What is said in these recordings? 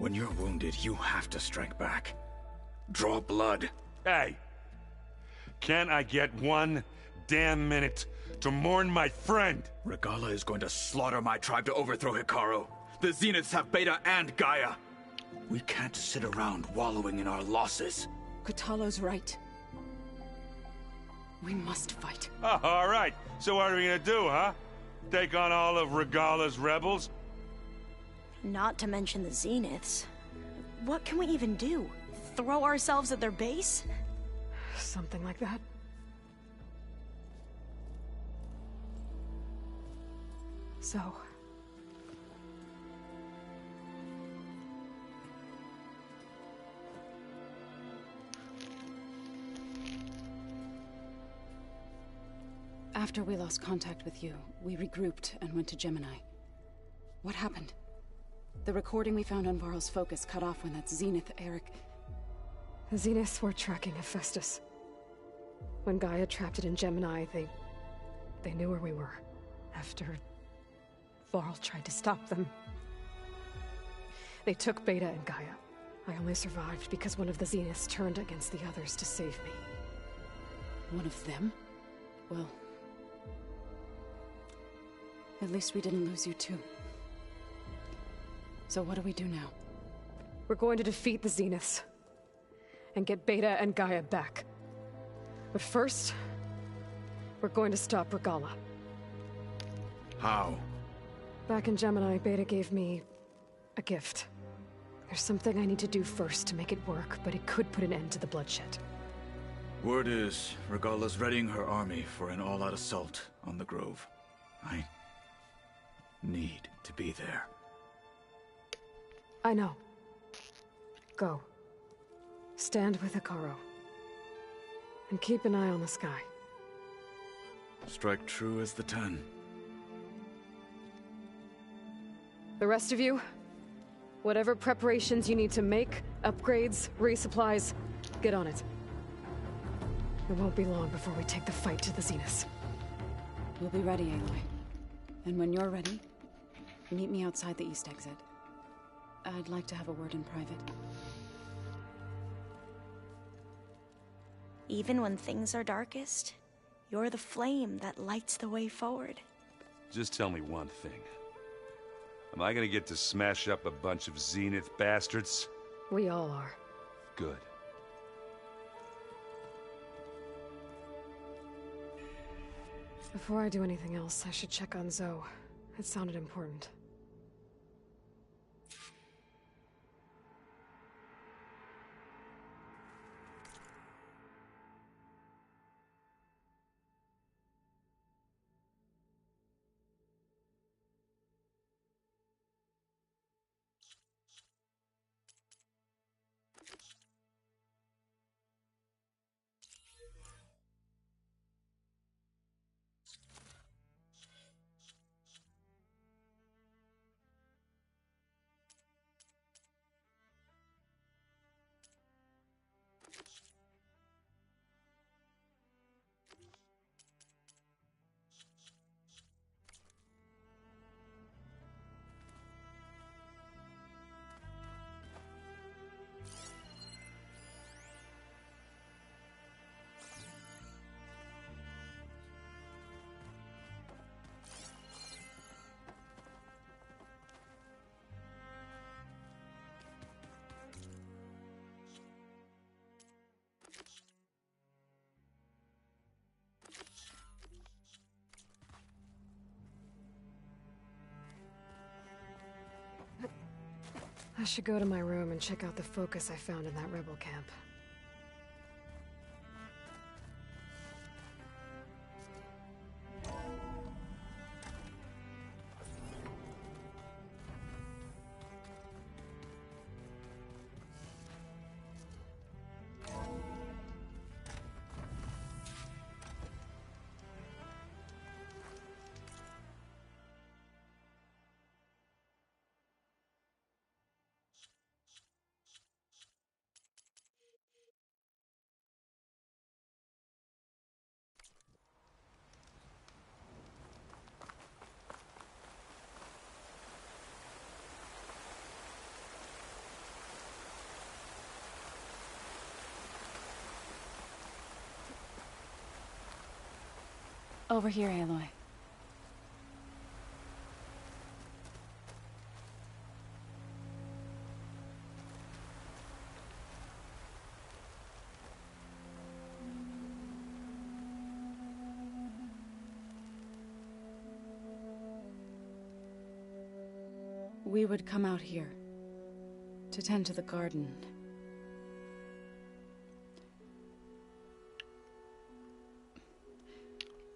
When you're wounded, you have to strike back. Draw blood. Hey! Can't I get one damn minute to mourn my friend? Regala is going to slaughter my tribe to overthrow Hikaru. The Zeniths have Beta and Gaia. We can't sit around wallowing in our losses. Kotallo's right. We must fight. Oh, all right. So what are we gonna do, huh? Take on all of Regala's rebels? Not to mention the Zeniths. What can we even do? Throw ourselves at their base? Something like that. So... After we lost contact with you, we regrouped and went to Gemini. What happened? The recording we found on Varl's focus cut off when that Zenith Eric... The Zeniths were tracking Hephaestus. When Gaia trapped it in Gemini, they knew where we were. After... Varl tried to stop them. They took Beta and Gaia. I only survived because one of the Zeniths turned against the others to save me. One of them? Well... At least we didn't lose you too. So what do we do now? We're going to defeat the Zeniths. And get Beta and Gaia back. But first... we're going to stop Regala. How? Back in Gemini, Beta gave me... a gift. There's something I need to do first to make it work, but it could put an end to the bloodshed. Word is, Regala's readying her army for an all-out assault on the Grove. I need to be there. I know. Go. Stand with Hikaru. And keep an eye on the sky. Strike true as the 10. The rest of you, whatever preparations you need to make, upgrades, resupplies, get on it. It won't be long before we take the fight to the Zeniths. We'll be ready, Aloy. And when you're ready, meet me outside the east exit. I'd like to have a word in private. Even when things are darkest, you're the flame that lights the way forward. Just tell me one thing. Am I gonna get to smash up a bunch of Zenith bastards? We all are. Good. Before I do anything else, I should check on Zoe. It sounded important. I should go to my room and check out the focus I found in that rebel camp. Over here, Aloy. We would come out here to tend to the garden.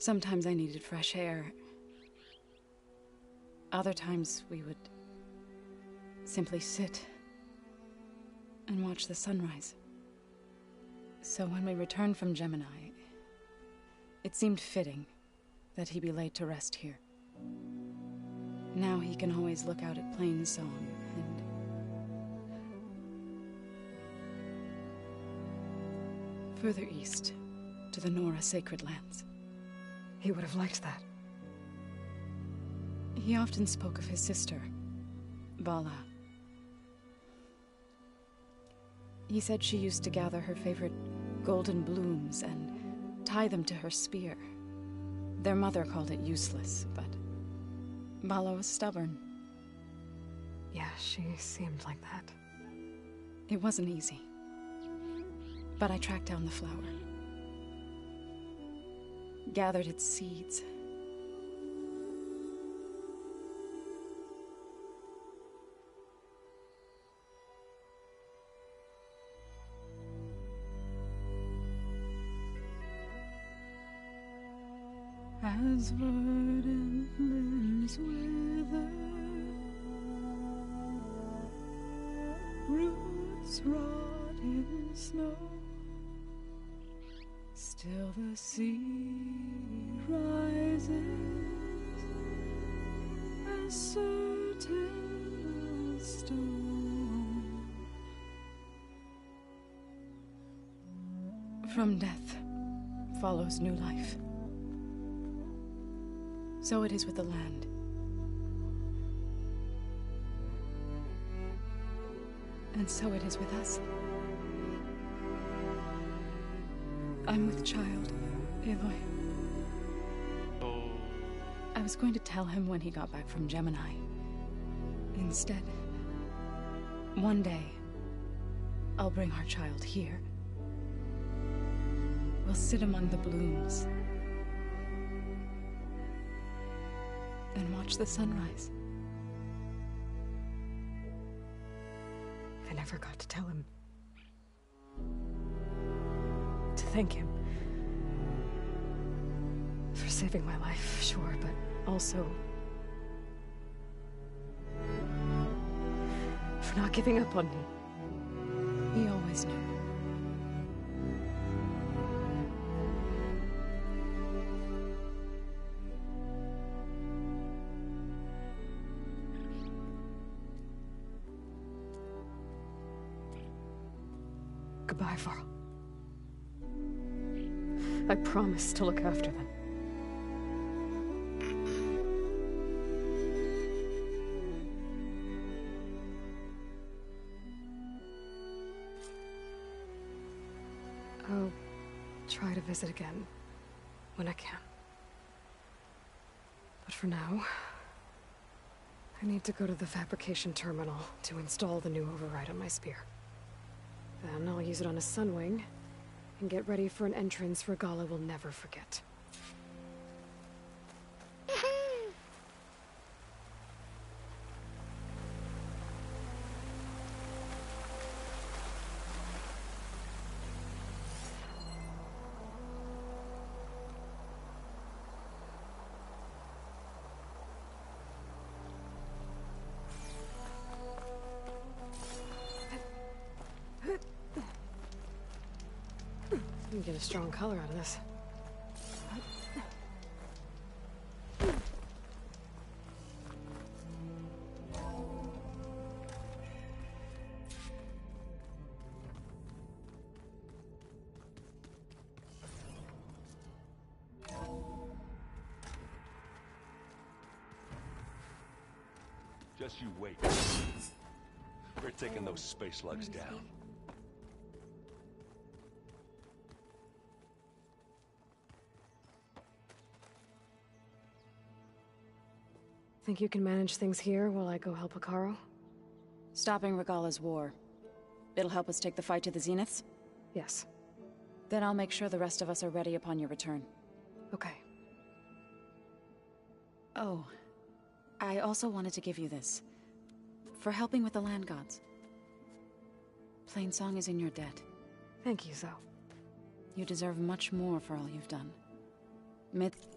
Sometimes I needed fresh air. Other times we would simply sit and watch the sunrise. So when we returned from Gemini, it seemed fitting that he be laid to rest here. Now he can always look out at Plainsong and... further east, to the Nora sacred lands. He would have liked that. He often spoke of his sister, Vala. He said she used to gather her favorite golden blooms and tie them to her spear. Their mother called it useless, but Vala was stubborn. Yeah, she seemed like that. It wasn't easy. But I tracked down the flower. Gathered its seeds. As verdant limbs wither, roots rot in snow, still the sea rises, as certain as stone. From death follows new life. So it is with the land. And so it is with us. I'm with child, Aloy. I was going to tell him when he got back from Gemini. Instead, one day, I'll bring our child here. We'll sit among the blooms and watch the sunrise. I never got to tell him. To thank him. For saving my life, sure, but also... for not giving up on me. He always knew. Goodbye, Varl. I promise to look after them. I'll try to visit again when I can. But for now, I need to go to the fabrication terminal to install the new override on my spear. Then I'll use it on a sunwing, and get ready for an entrance Regalla will never forget. You can get a strong color out of this. Just you wait. We're taking those space slugs down. Think you can manage things here while I go help Akaro? Stopping Regalla's war. It'll help us take the fight to the Zeniths? Yes. Then I'll make sure the rest of us are ready upon your return. Okay. Oh, I also wanted to give you this. For helping with the land gods. Plainsong is in your debt. Thank you, Zoe. You deserve much more for all you've done. Myth.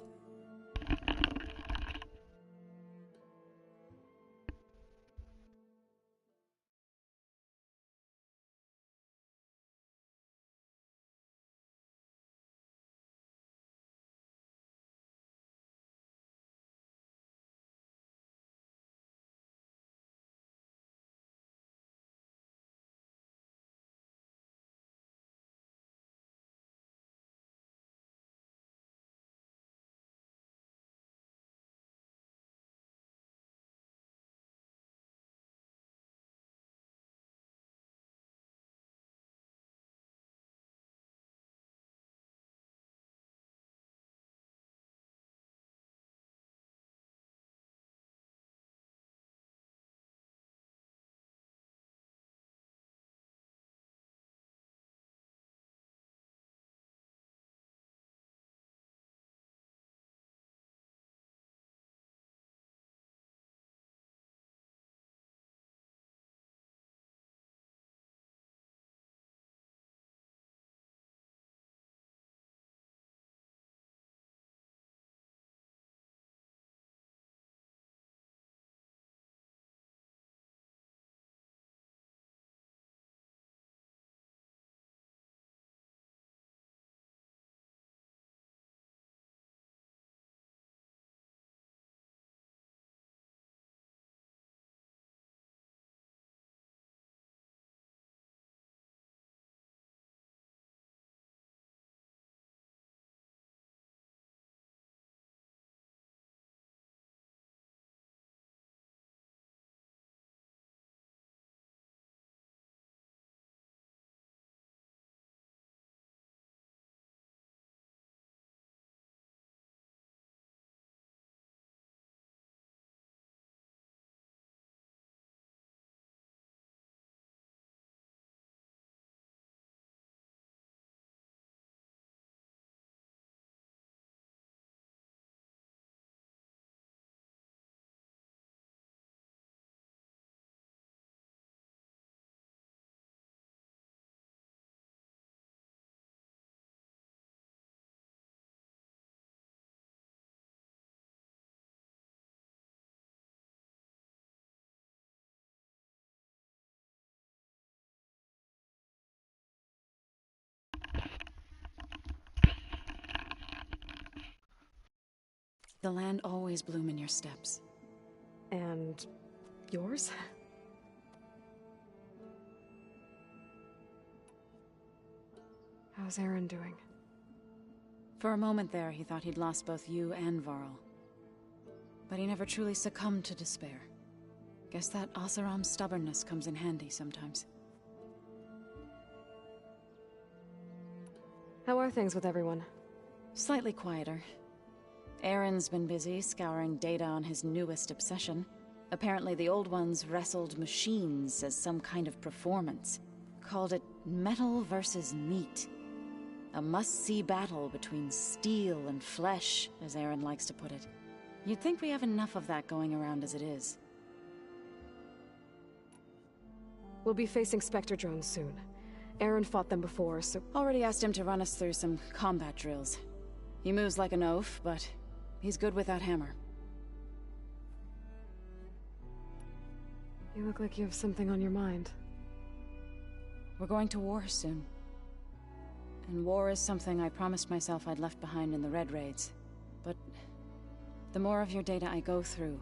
The land always bloom in your steps. And yours? How's Aaron doing? For a moment there, he thought he'd lost both you and Varl. But he never truly succumbed to despair. Guess that Oseram's stubbornness comes in handy sometimes. How are things with everyone? Slightly quieter. Aaron's been busy scouring data on his newest obsession. Apparently the old ones wrestled machines as some kind of performance. Called it metal versus meat. A must-see battle between steel and flesh, as Aaron likes to put it. You'd think we have enough of that going around as it is. We'll be facing Spectre drones soon. Aaron fought them before, so... Already asked him to run us through some combat drills. He moves like an oaf, but he's good with that hammer. You look like you have something on your mind. We're going to war soon. And war is something I promised myself I'd left behind in the Red Raids. But the more of your data I go through,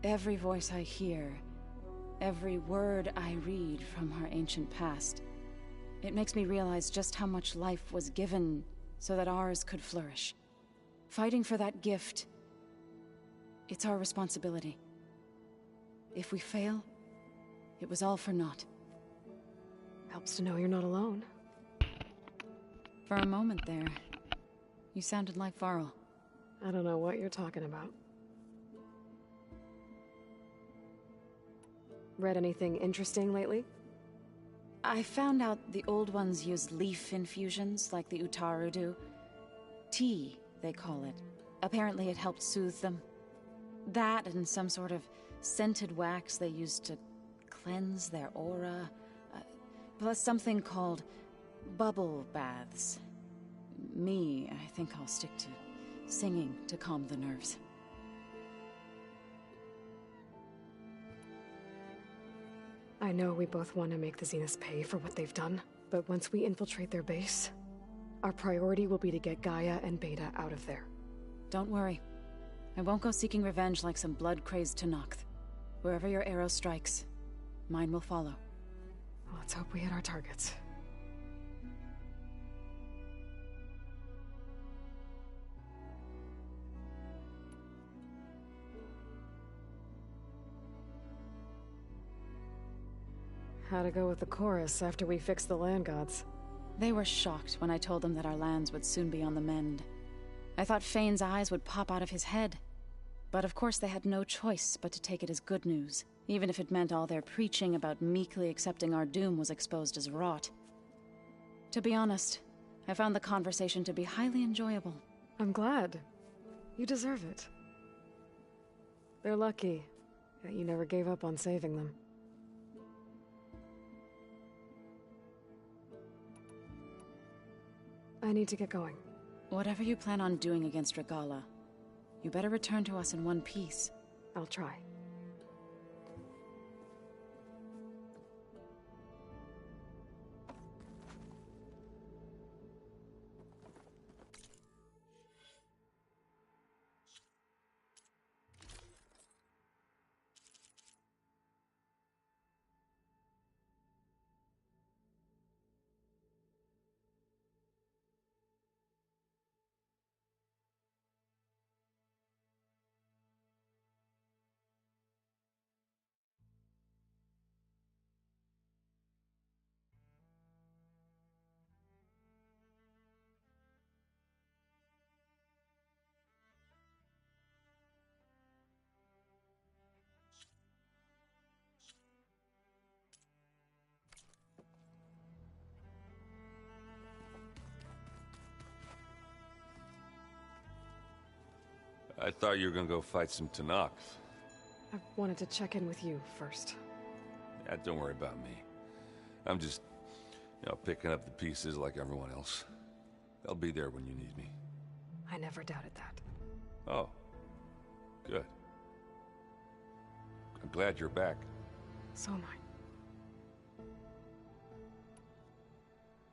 every voice I hear, every word I read from our ancient past, it makes me realize just how much life was given so that ours could flourish. Fighting for that gift, it's our responsibility. If we fail, it was all for naught. Helps to know you're not alone. For a moment there, you sounded like Varl. I don't know what you're talking about. Read anything interesting lately? I found out the old ones used leaf infusions like the Utaru do. Tea, they call it. Apparently it helped soothe them. That and some sort of scented wax they used to cleanse their aura. Plus something called bubble baths. I think I'll stick to singing to calm the nerves. I know we both want to make the Zeniths pay for what they've done, but once we infiltrate their base, our priority will be to get Gaia and Beta out of there. Don't worry. I won't go seeking revenge like some blood-crazed Tenakth. Wherever your arrow strikes, mine will follow. Let's hope we hit our targets. How'd it go with the chorus after we fixed the land gods? They were shocked when I told them that our lands would soon be on the mend. I thought Fane's eyes would pop out of his head. But of course they had no choice but to take it as good news, even if it meant all their preaching about meekly accepting our doom was exposed as rot. To be honest, I found the conversation to be highly enjoyable. I'm glad. You deserve it. They're lucky that you never gave up on saving them. I need to get going. Whatever you plan on doing against Regala, you better return to us in one piece. I'll try. I thought you were gonna go fight some Tenakth. I wanted to check in with you first. Yeah, don't worry about me. I'm just, picking up the pieces like everyone else. I'll be there when you need me. I never doubted that. Oh. Good. I'm glad you're back. So am I.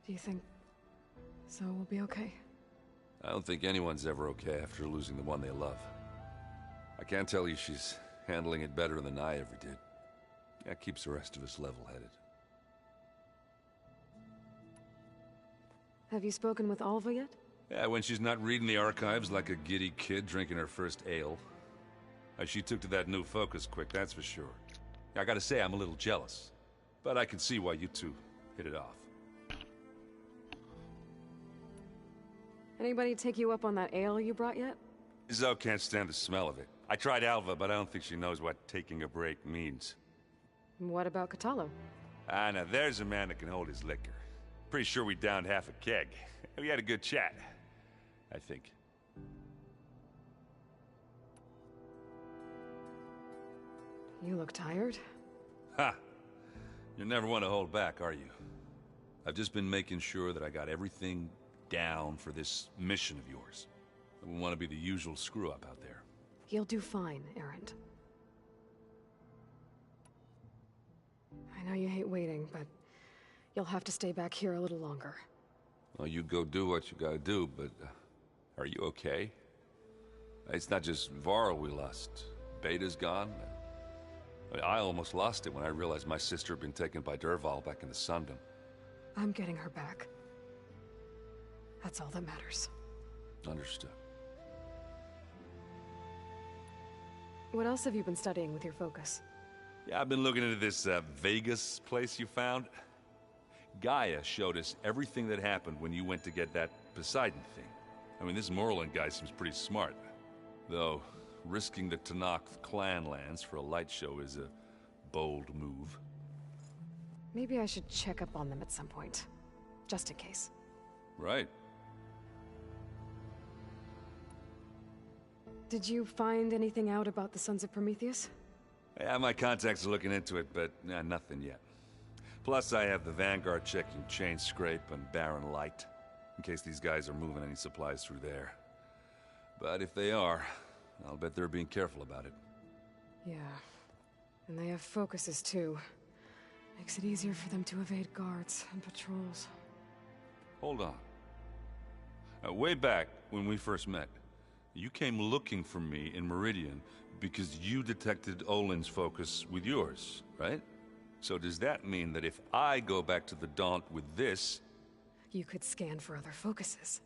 Do you think Zoe will be okay? I don't think anyone's ever okay after losing the one they love. I can't tell you she's handling it better than I ever did. That keeps the rest of us level-headed. Have you spoken with Alva yet? Yeah, when she's not reading the archives like a giddy kid drinking her first ale. She took to that new focus quick, that's for sure. I gotta say, I'm a little jealous. But I can see why you two hit it off. Anybody take you up on that ale you brought yet? Zoe can't stand the smell of it. I tried Alva, but I don't think she knows what taking a break means. What about Catalo? Now there's a man that can hold his liquor. Pretty sure we downed half a keg. We had a good chat, I think. You look tired. Ha! You never want to hold back, are you? I've just been making sure that I got everything down for this mission of yours. I wouldn't want to be the usual screw-up out there. You'll do fine, Erend. I know you hate waiting, but you'll have to stay back here a little longer. Well, you go do what you gotta do, but are you okay? It's not just Varl we lost. Beta's gone. I almost lost it when I realized my sister had been taken by Dervahl back in the Sundom. I'm getting her back. That's all that matters. Understood. What else have you been studying with your focus? Yeah, I've been looking into this Vegas place you found. Gaia showed us everything that happened when you went to get that Poseidon thing. I mean, this Morland guy seems pretty smart. Though, risking the Tenakth clan lands for a light show is a bold move. Maybe I should check up on them at some point. Just in case. Right. Did you find anything out about the Sons of Prometheus? Yeah, my contacts are looking into it, but nothing yet. Plus, I have the Vanguard checking Chain Scrape and Barren Light, in case these guys are moving any supplies through there. But if they are, I'll bet they're being careful about it. Yeah. And they have focuses, too. Makes it easier for them to evade guards and patrols. Hold on. Way back, when we first met, you came looking for me in Meridian because you detected Olin's focus with yours, right? So does that mean that if I go back to the Daunt with this... You could scan for other focuses.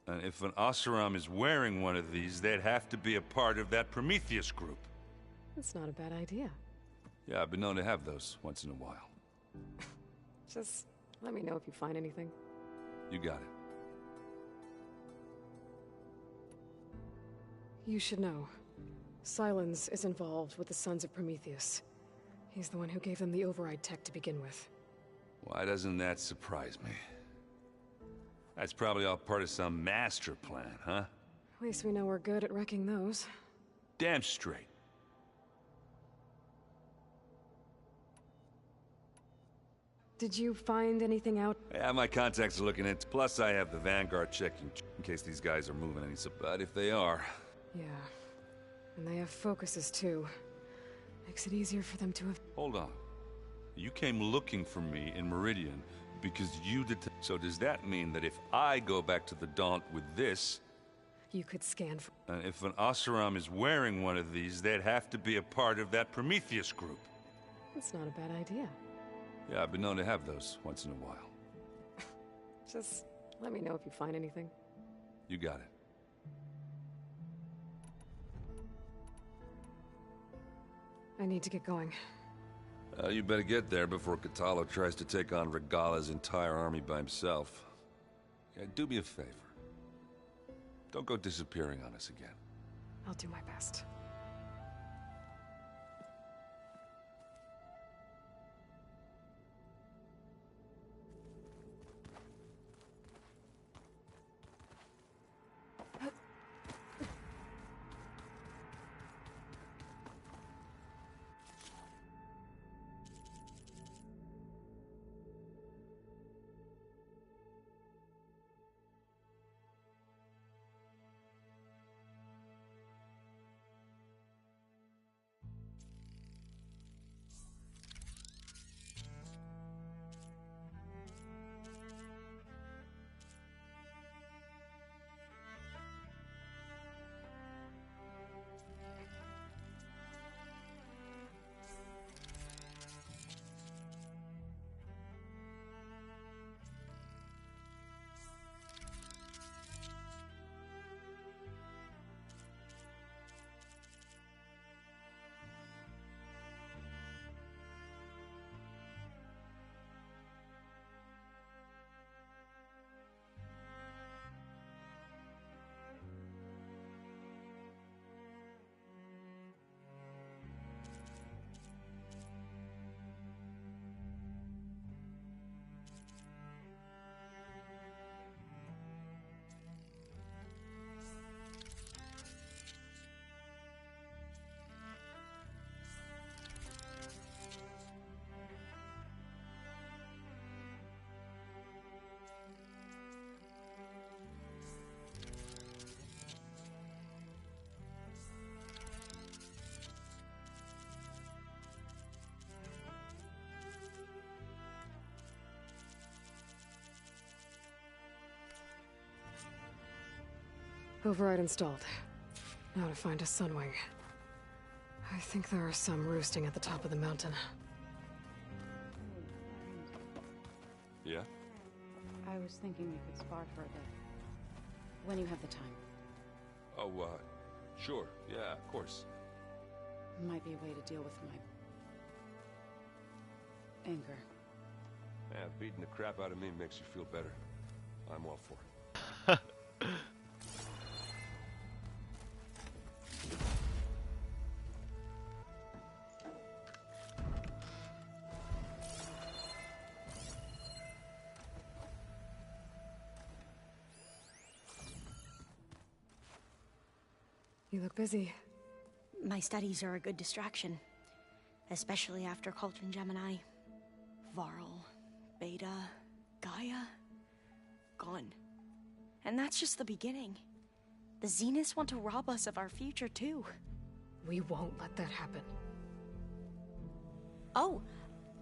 And if an Oseram is wearing one of these, they'd have to be a part of that Prometheus group. That's not a bad idea. Yeah, I've been known to have those once in a while. Just let me know if you find anything. You got it. You should know. Silence is involved with the Sons of Prometheus. He's the one who gave them the override tech to begin with. Why doesn't that surprise me? That's probably all part of some master plan, huh? At least we know we're good at wrecking those. Damn straight. Did you find anything out? Yeah, my contacts are looking into. Plus, I have the Vanguard checking in case these guys are moving any. But if they are, Yeah. And they have focuses, too. Makes it easier for them to have... hold on. You came looking for me in Meridian because you So does that mean that if I go back to the Daunt with this... You could scan for... And if an Oseram is wearing one of these, they'd have to be a part of that Prometheus group. That's not a bad idea. Yeah, I've been known to have those once in a while. Just let me know if you find anything. You got it. I need to get going. You better get there before Catalo tries to take on Regala's entire army by himself. Yeah, do me a favor. Don't go disappearing on us again. I'll do my best. Override installed. Now to find a Sunwing. I think there are some roosting at the top of the mountain. Yeah? I was thinking we could spar for a bit. When you have the time. Oh, sure. Yeah, of course. Might be a way to deal with my... anger. Yeah, beating the crap out of me makes you feel better. I'm all for it. You look busy. My studies are a good distraction. Especially after Cauldron Gemini. Varl, Beta, Gaia, gone. And that's just the beginning. The Zeniths want to rob us of our future, too. We won't let that happen. Oh,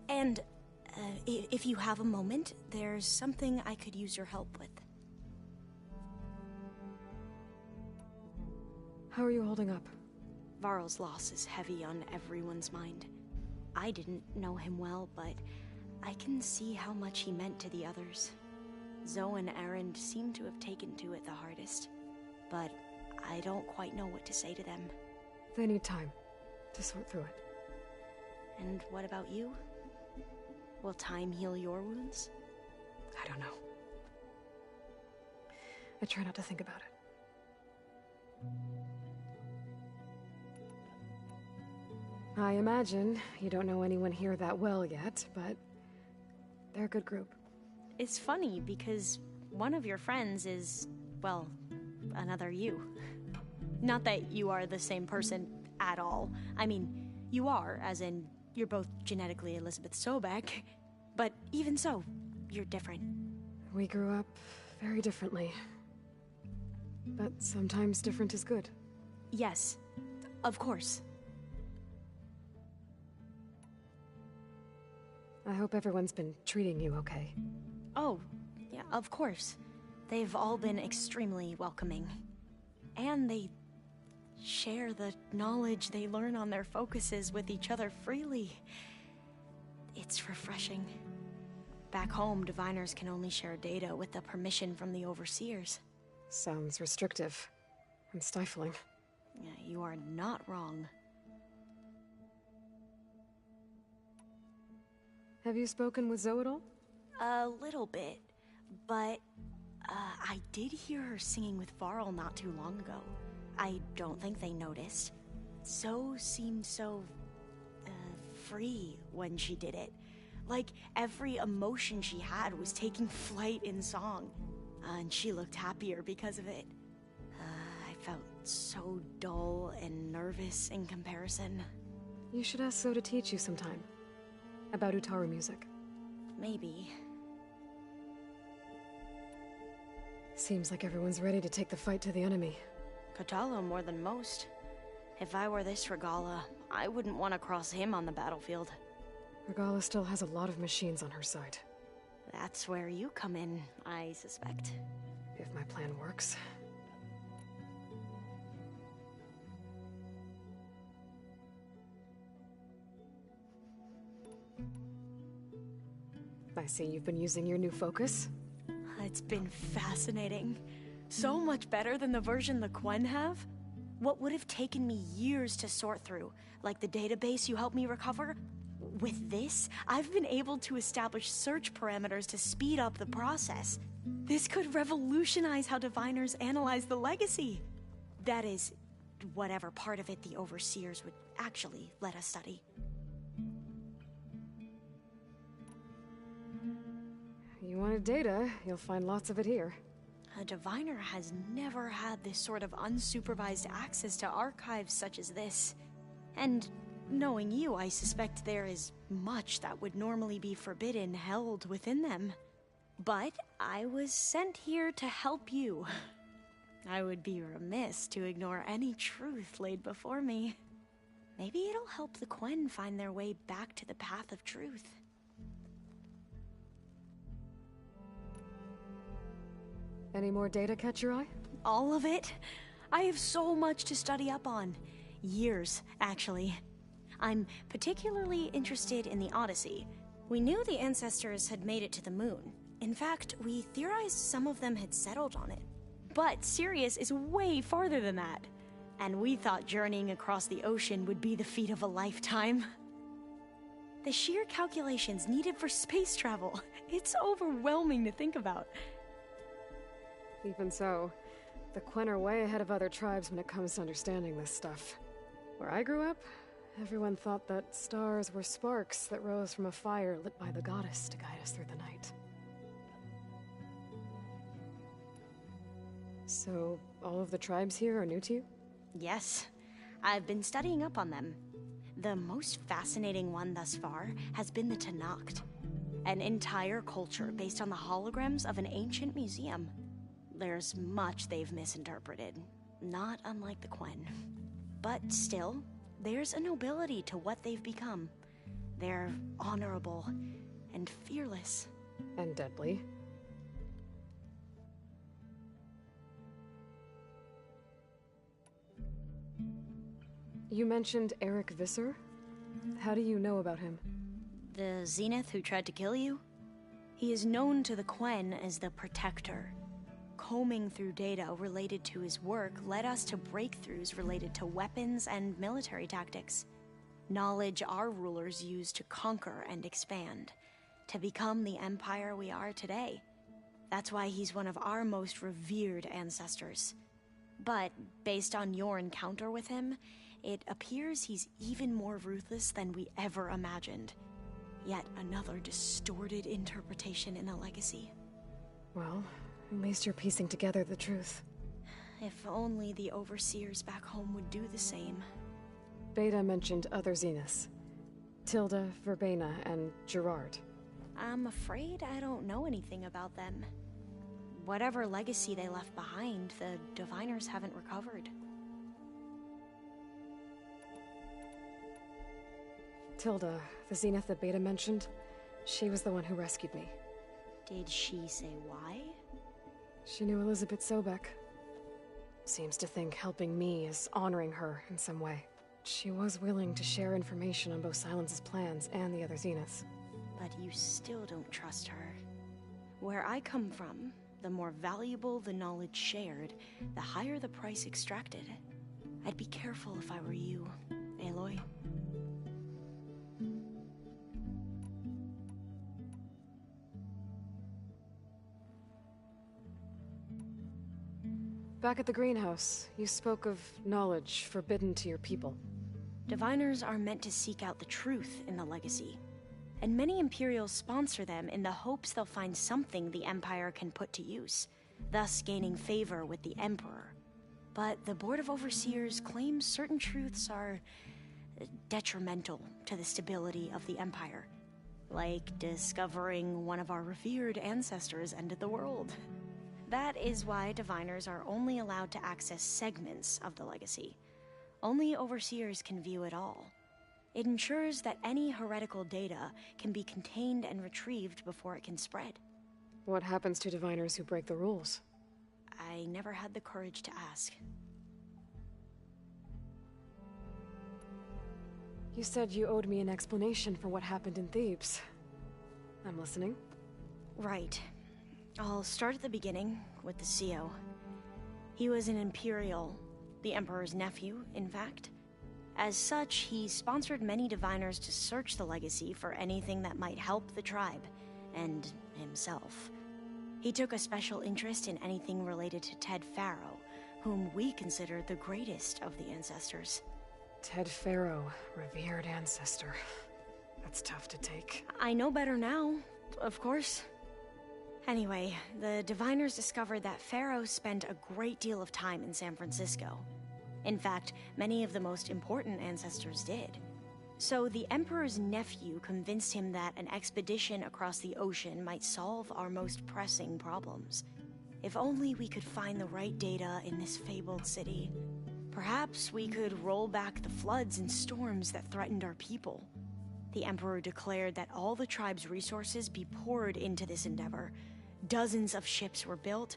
and if you have a moment, there's something I could use your help with. How are you holding up? Varl's loss is heavy on everyone's mind. I didn't know him well, but I can see how much he meant to the others. Zoe and Erend seem to have taken to it the hardest, but I don't quite know what to say to them. They need time to sort through it. And what about you? Will time heal your wounds? I don't know. I try not to think about it. I imagine you don't know anyone here that well yet, but they're a good group. It's funny because one of your friends is, well, another you. Not that you are the same person at all. I mean, you are, as in, you're both genetically Elizabeth Sobek, but even so, you're different. We grew up very differently. But sometimes different is good. Yes, of course. I hope everyone's been treating you okay. Oh, yeah, of course. They've all been extremely welcoming. And they share the knowledge they learn on their focuses with each other freely. It's refreshing. Back home, diviners can only share data with the permission from the overseers. Sounds restrictive and stifling. Yeah, you are not wrong. Have you spoken with Zoe at all? A little bit, but I did hear her singing with Varl not too long ago. I don't think they noticed. Zoe seemed so free when she did it. Like every emotion she had was taking flight in song. And she looked happier because of it. I felt so dull and nervous in comparison. You should ask Zoe to teach you sometime. About Utaru music. Maybe. Seems like everyone's ready to take the fight to the enemy. Kotallo more than most. If I were this Regala, I wouldn't want to cross him on the battlefield. Regala still has a lot of machines on her side. That's where you come in, I suspect. If my plan works. I see you've been using your new focus. It's been fascinating. So much better than the version the Quen have. What would have taken me years to sort through, like the database you helped me recover, with this, I've been able to establish search parameters to speed up the process. This could revolutionize how diviners analyze the legacy. That is, whatever part of it the overseers would actually let us study. You wanted data, you'll find lots of it here. A diviner has never had this sort of unsupervised access to archives such as this. And knowing you, I suspect there is much that would normally be forbidden held within them. But I was sent here to help you. I would be remiss to ignore any truth laid before me. Maybe it'll help the Quen find their way back to the path of truth. Any more data catch your eye? All of it? I have so much to study up on. Years, actually. I'm particularly interested in the Odyssey. We knew the ancestors had made it to the moon. In fact, we theorized some of them had settled on it. But Sirius is way farther than that. And we thought journeying across the ocean would be the feat of a lifetime. The sheer calculations needed for space travel, it's overwhelming to think about. Even so, the Quen are way ahead of other tribes when it comes to understanding this stuff. Where I grew up, everyone thought that stars were sparks that rose from a fire lit by the goddess to guide us through the night. So, all of the tribes here are new to you? Yes, I've been studying up on them. The most fascinating one thus far has been the Tenakth, an entire culture based on the holograms of an ancient museum. There's much they've misinterpreted, not unlike the Quen. But still, there's a nobility to what they've become. They're honorable and fearless. And deadly. You mentioned Eric Visser? How do you know about him? The Zenith who tried to kill you? He is known to the Quen as the Protector. Combing through data related to his work led us to breakthroughs related to weapons and military tactics. Knowledge our rulers used to conquer and expand, to become the empire we are today. That's why he's one of our most revered ancestors. But based on your encounter with him, it appears he's even more ruthless than we ever imagined. Yet another distorted interpretation in the legacy. Well, at least you're piecing together the truth. If only the overseers back home would do the same. Beta mentioned other Zeniths. Tilda, Verbena, and Gerard. I'm afraid I don't know anything about them. Whatever legacy they left behind, the Diviners haven't recovered. Tilda, the Zenith that Beta mentioned, she was the one who rescued me. Did she say why? She knew Elizabeth Sobek. Seems to think helping me is honoring her in some way. She was willing to share information on both Silence's plans and the other Zeniths. But you still don't trust her. Where I come from, the more valuable the knowledge shared, the higher the price extracted. I'd be careful if I were you, Aloy. Back at the greenhouse, you spoke of knowledge forbidden to your people. Diviners are meant to seek out the truth in the legacy, and many Imperials sponsor them in the hopes they'll find something the Empire can put to use, thus gaining favor with the Emperor. But the Board of Overseers claims certain truths are detrimental to the stability of the Empire, like discovering one of our revered ancestors ended the world. That is why Diviners are only allowed to access segments of the legacy. Only Overseers can view it all. It ensures that any heretical data can be contained and retrieved before it can spread. What happens to Diviners who break the rules? I never had the courage to ask. You said you owed me an explanation for what happened in Thebes. I'm listening. Right. I'll start at the beginning, with the CO. He was an Imperial, the Emperor's nephew, in fact. As such, he sponsored many Diviners to search the legacy for anything that might help the tribe, and himself. He took a special interest in anything related to Ted Faro, whom we consider the greatest of the ancestors. Ted Faro, revered ancestor. That's tough to take. I know better now, of course. Anyway, the Diviners discovered that Faro spent a great deal of time in San Francisco. In fact, many of the most important ancestors did. So the Emperor's nephew convinced him that an expedition across the ocean might solve our most pressing problems. If only we could find the right data in this fabled city. Perhaps we could roll back the floods and storms that threatened our people. The Emperor declared that all the tribe's resources be poured into this endeavor. Dozens of ships were built,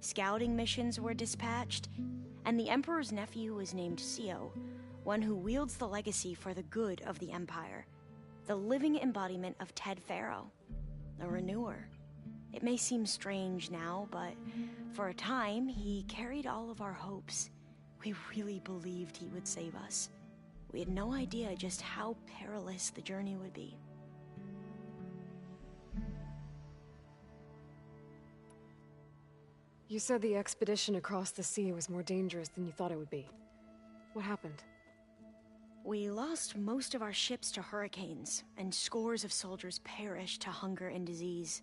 scouting missions were dispatched, and the Emperor's nephew was named CO, one who wields the legacy for the good of the Empire. The living embodiment of Ted Faro, a renewer. It may seem strange now, but for a time, he carried all of our hopes. We really believed he would save us. We had no idea just how perilous the journey would be. You said the expedition across the sea was more dangerous than you thought it would be. What happened? We lost most of our ships to hurricanes, and scores of soldiers perished to hunger and disease.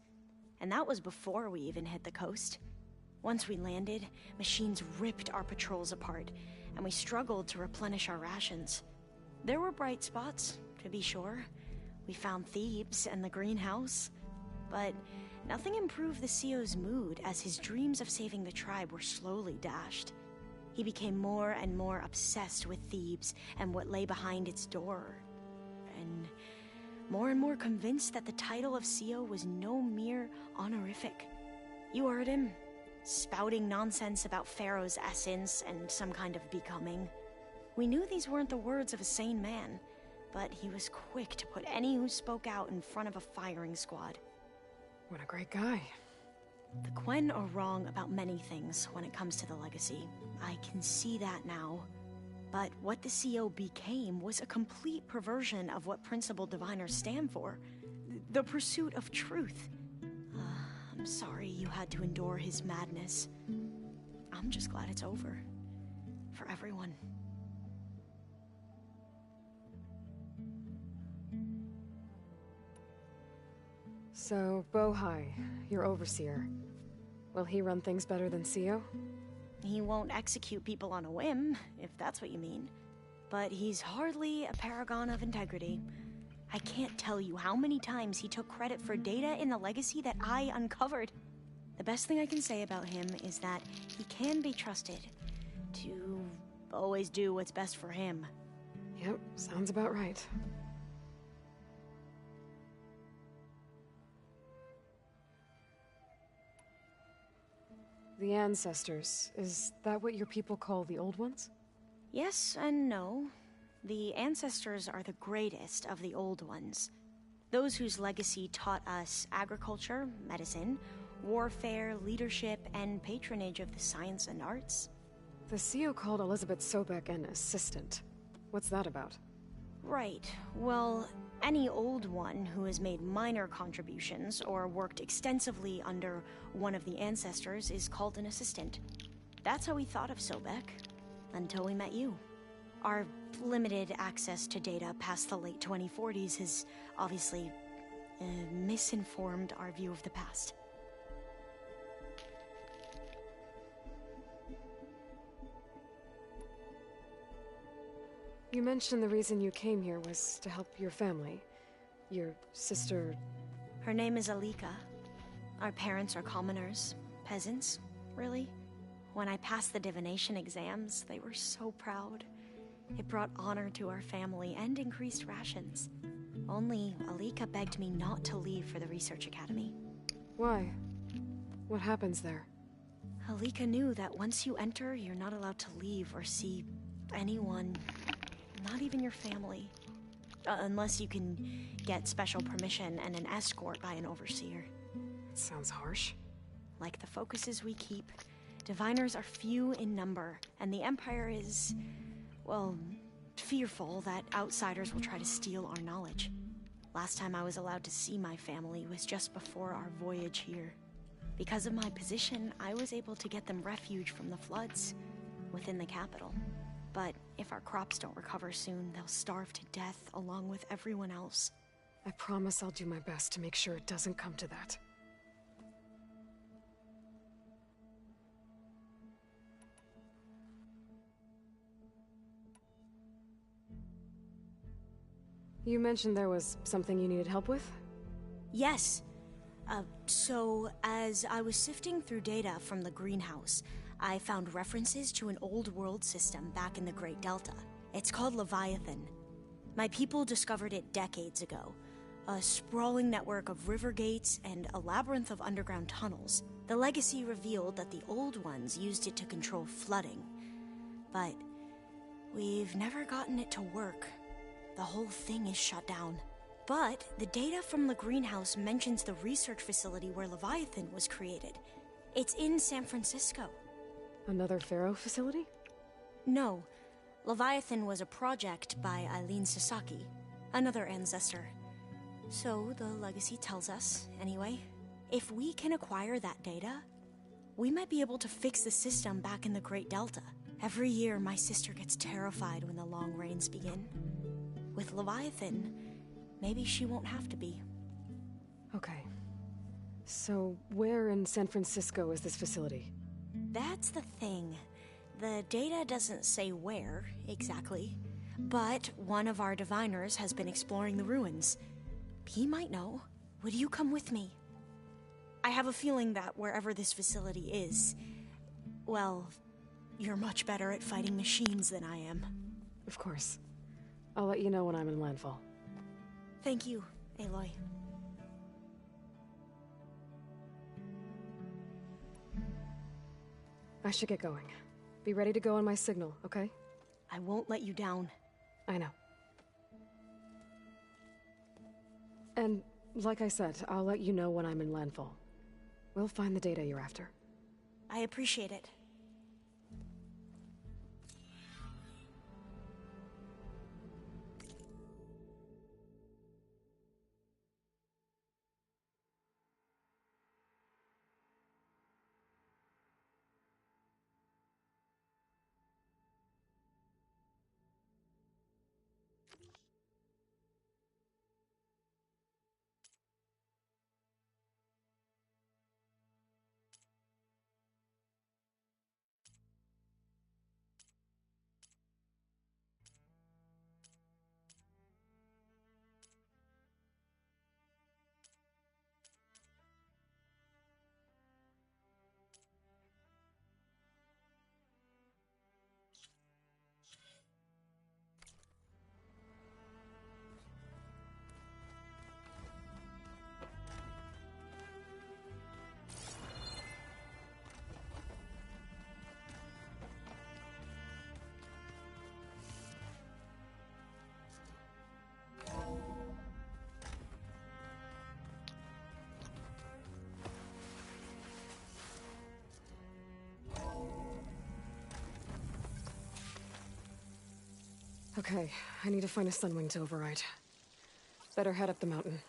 And that was before we even hit the coast. Once we landed, machines ripped our patrols apart, and we struggled to replenish our rations. There were bright spots, to be sure. We found Thebes and the greenhouse, but nothing improved the CEO's mood as his dreams of saving the tribe were slowly dashed. He became more and more obsessed with Thebes and what lay behind its door, and more convinced that the title of CEO was no mere honorific. You heard him, spouting nonsense about Pharaoh's essence and some kind of becoming. We knew these weren't the words of a sane man, but he was quick to put any who spoke out in front of a firing squad. What a great guy. The Quen are wrong about many things when it comes to the legacy. I can see that now. But what the CO became was a complete perversion of what principled diviners stand for. The pursuit of truth. I'm sorry you had to endure his madness. I'm just glad it's over. For everyone. So, Bohai, your overseer. Will he run things better than CEO? He won't execute people on a whim, if that's what you mean. But he's hardly a paragon of integrity. I can't tell you how many times he took credit for data in the legacy that I uncovered. The best thing I can say about him is that he can be trusted to always do what's best for him. Yep, sounds about right. The ancestors, is that what your people call the old ones? Yes and no. The ancestors are the greatest of the old ones. Those whose legacy taught us agriculture, medicine, warfare, leadership, and patronage of the science and arts. The CEO called Elizabeth Sobek an assistant. What's that about? Right. Well, any old one who has made minor contributions or worked extensively under one of the ancestors is called an assistant. That's how we thought of Sobek, until we met you. Our limited access to data past the late 2040s has obviously misinformed our view of the past. You mentioned the reason you came here was to help your family. Your sister... Her name is Alika. Our parents are commoners. Peasants, really. When I passed the divination exams, they were so proud. It brought honor to our family and increased rations. Only Alika begged me not to leave for the research academy. Why? What happens there? Alika knew that once you enter, you're not allowed to leave or see anyone. Not even your family. Unless you can get special permission and an escort by an overseer. It sounds harsh. Like the focuses we keep, diviners are few in number, and the Empire is, well, fearful that outsiders will try to steal our knowledge. Last time I was allowed to see my family was just before our voyage here. Because of my position, I was able to get them refuge from the floods within the capital. But if our crops don't recover soon, they'll starve to death along with everyone else. I promise I'll do my best to make sure it doesn't come to that. You mentioned there was something you needed help with? Yes. So as I was sifting through data from the greenhouse, I found references to an old world system back in the Great Delta. It's called Leviathan. My people discovered it decades ago. A sprawling network of river gates and a labyrinth of underground tunnels. The legacy revealed that the old ones used it to control flooding. But we've never gotten it to work. The whole thing is shut down. But the data from the greenhouse mentions the research facility where Leviathan was created. It's in San Francisco. Another Pharaoh facility? No. Leviathan was a project by Eileen Sasaki, another ancestor. So the legacy tells us, anyway, if we can acquire that data, we might be able to fix the system back in the Great Delta. Every year, my sister gets terrified when the long rains begin. With Leviathan, maybe she won't have to be. Okay. So, where in San Francisco is this facility? That's the thing. The data doesn't say where, exactly, but one of our diviners has been exploring the ruins. He might know. Would you come with me? I have a feeling that wherever this facility is, well, you're much better at fighting machines than I am. Of course. I'll let you know when I'm in landfall. Thank you, Aloy. I should get going. Be ready to go on my signal, okay? I won't let you down. I know. And, like I said, I'll let you know when I'm in landfall. We'll find the data you're after. I appreciate it. Okay, I need to find a sunwing to override. Better head up the mountain.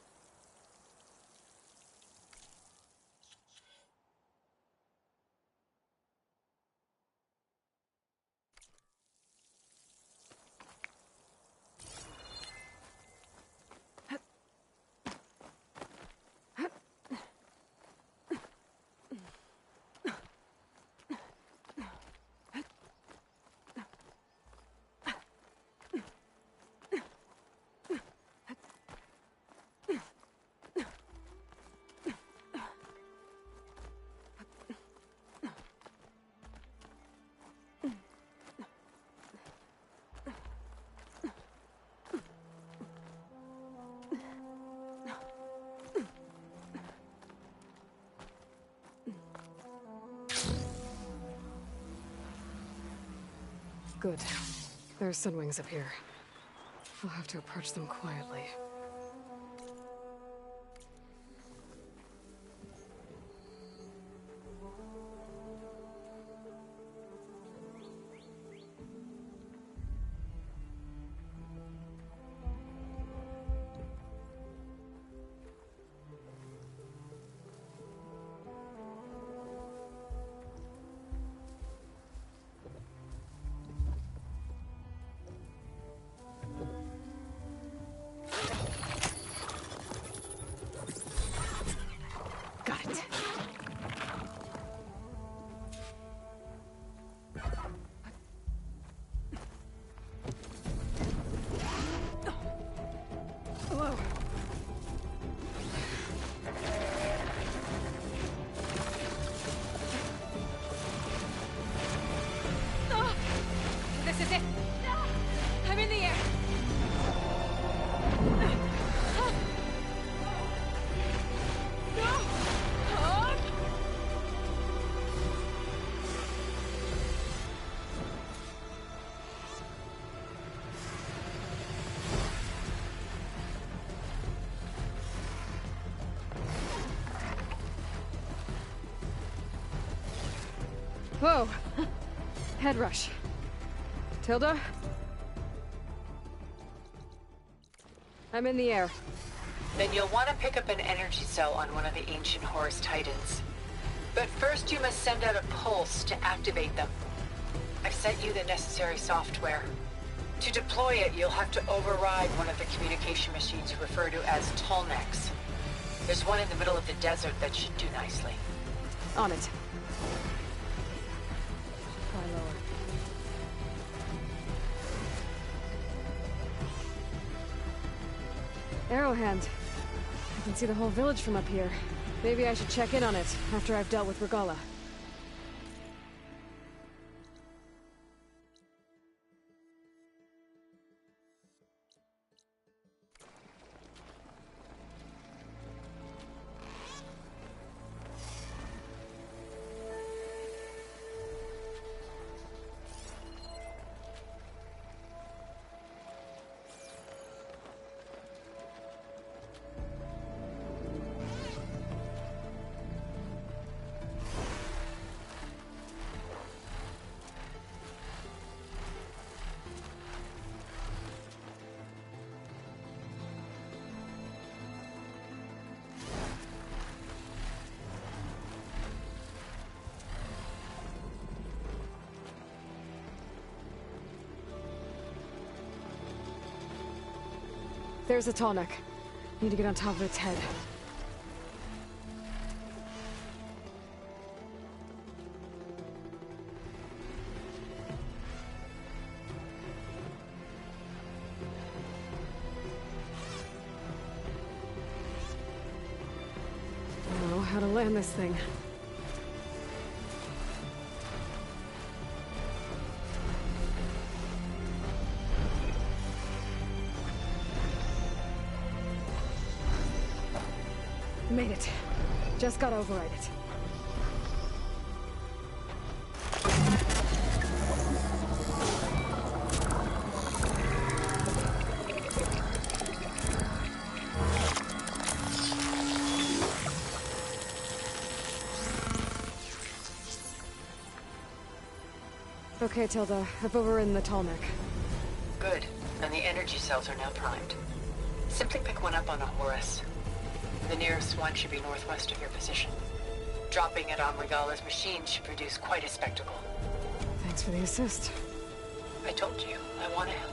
Good. There's sunwings up here. I'll have to approach them quietly. Whoa! Head rush. Tilda? I'm in the air. Then you'll want to pick up an energy cell on one of the ancient Horus Titans. But first you must send out a pulse to activate them. I've sent you the necessary software. To deploy it, you'll have to override one of the communication machines referred to as Tolnecs. There's one in the middle of the desert that should do nicely. On it. Fly lower. Arrowhand. I can see the whole village from up here. Maybe I should check in on it after I've dealt with Regala. There's a tallneck. Need to get on top of its head. I don't know how to land this thing. Made it. Just gotta override it. Okay, Tilda. I've overridden the tallneck. Good. And the energy cells are now primed. Simply pick one up on a Horus. The nearest one should be northwest of your position. Dropping it on Regala's machine should produce quite a spectacle. Thanks for the assist. I told you, I want to help.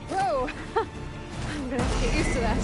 Whoa! I'm gonna have to get used to that.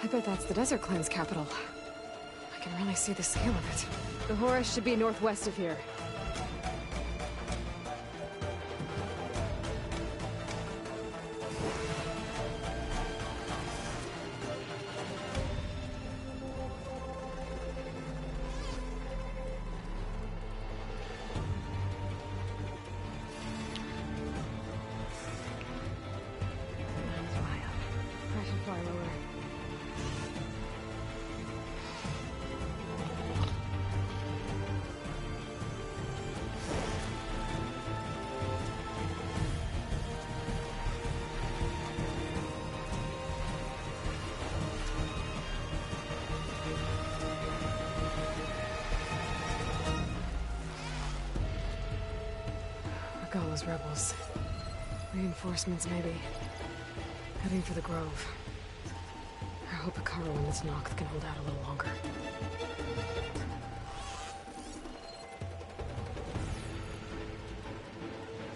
I bet that's the Desert Clan's capital. I can really see the scale of it. The Horus should be northwest of here. I should fly lower. those rebels. Reinforcements, maybe. Heading for the Grove. I hope Akaro and this Noct can hold out a little longer.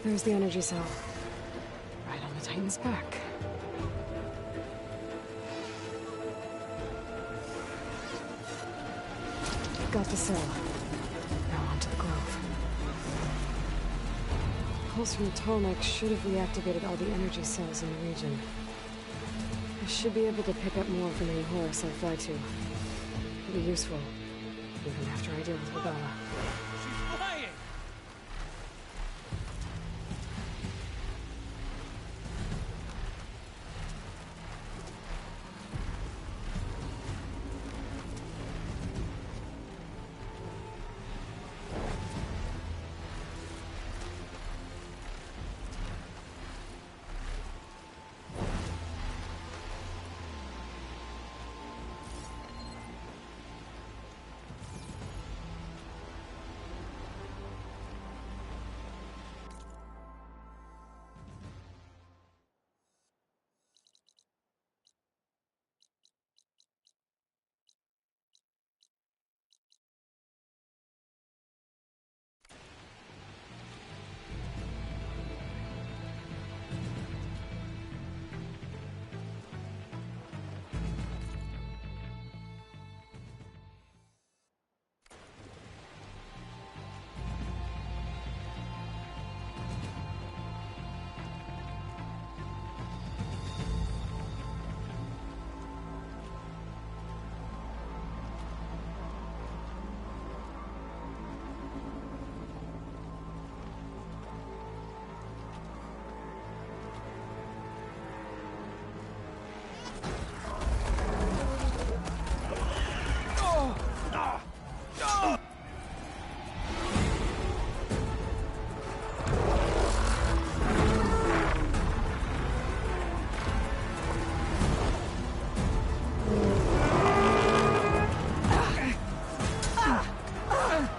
There's the energy cell. Right on the Titan's back. Got the cell. Now on to the Grove. Pulse from Tolmec should have reactivated all the energy cells in the region. I should be able to pick up more from any Horus I fly to. It'll be useful, even after I deal with Regala. She's flying!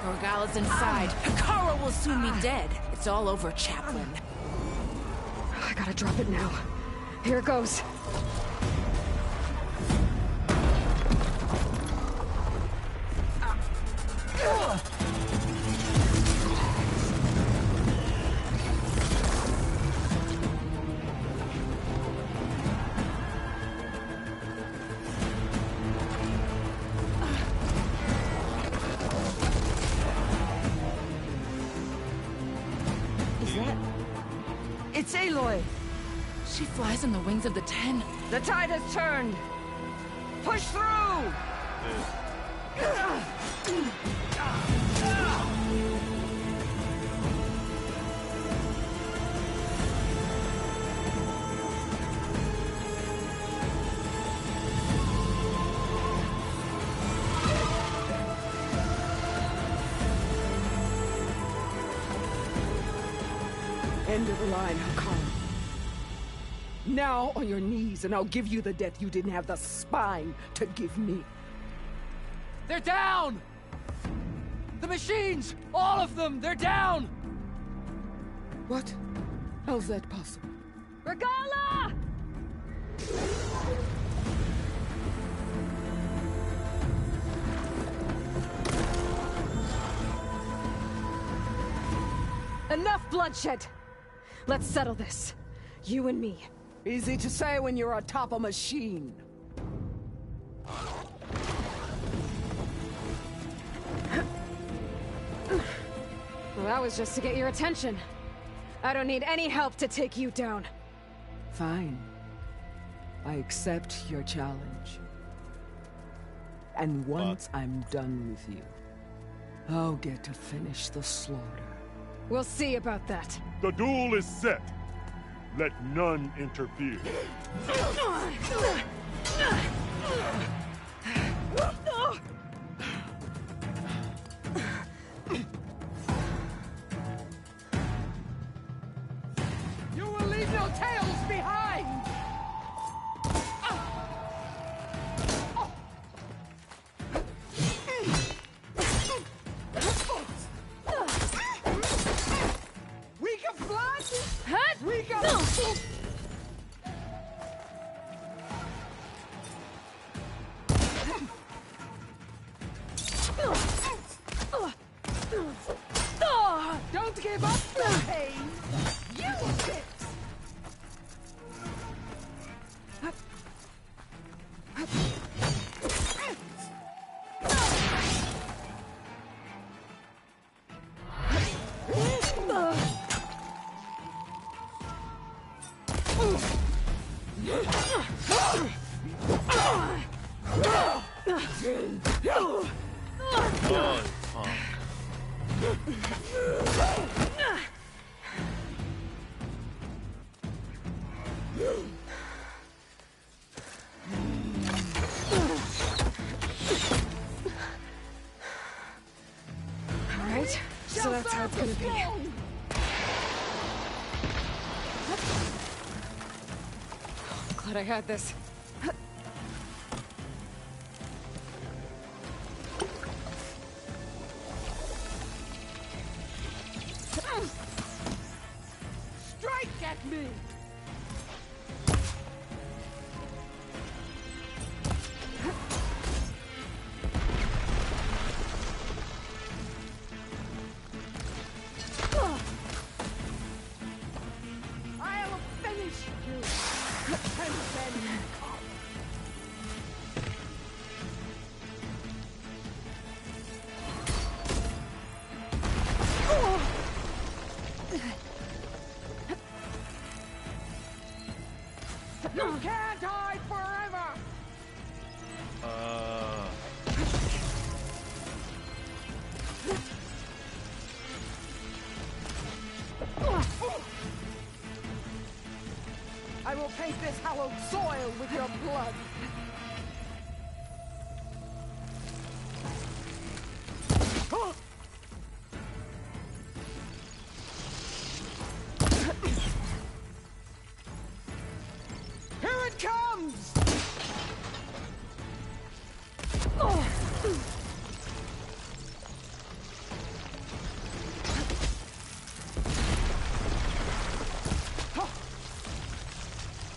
Regala's inside. Akaro will soon be dead. It's all over, Chaplain. I gotta drop it now. Here it goes. It's Aloy! She flies on the wings of the 10. The tide has turned! Push through! End of the line, Hakari. Now on your knees, and I'll give you the death you didn't have the spine to give me. They're down! The machines! All of them! They're down! What? How's that possible? Regala! Enough bloodshed! Let's settle this. You and me. Easy to say when you're atop a machine. Well, that was just to get your attention. I don't need any help to take you down. Fine. I accept your challenge. And once I'm done with you, I'll get to finish the slaughter. We'll see about that. The duel is set. Let none interfere. You will leave no tails behind! Weak of blood? give up the pain! Use it! Alright, so that's how it's gonna be. Glad I had this. Strike at me! I'll finish you! And then come! You can't hide forever! I will paint this hallowed soil with your blood! Here it comes!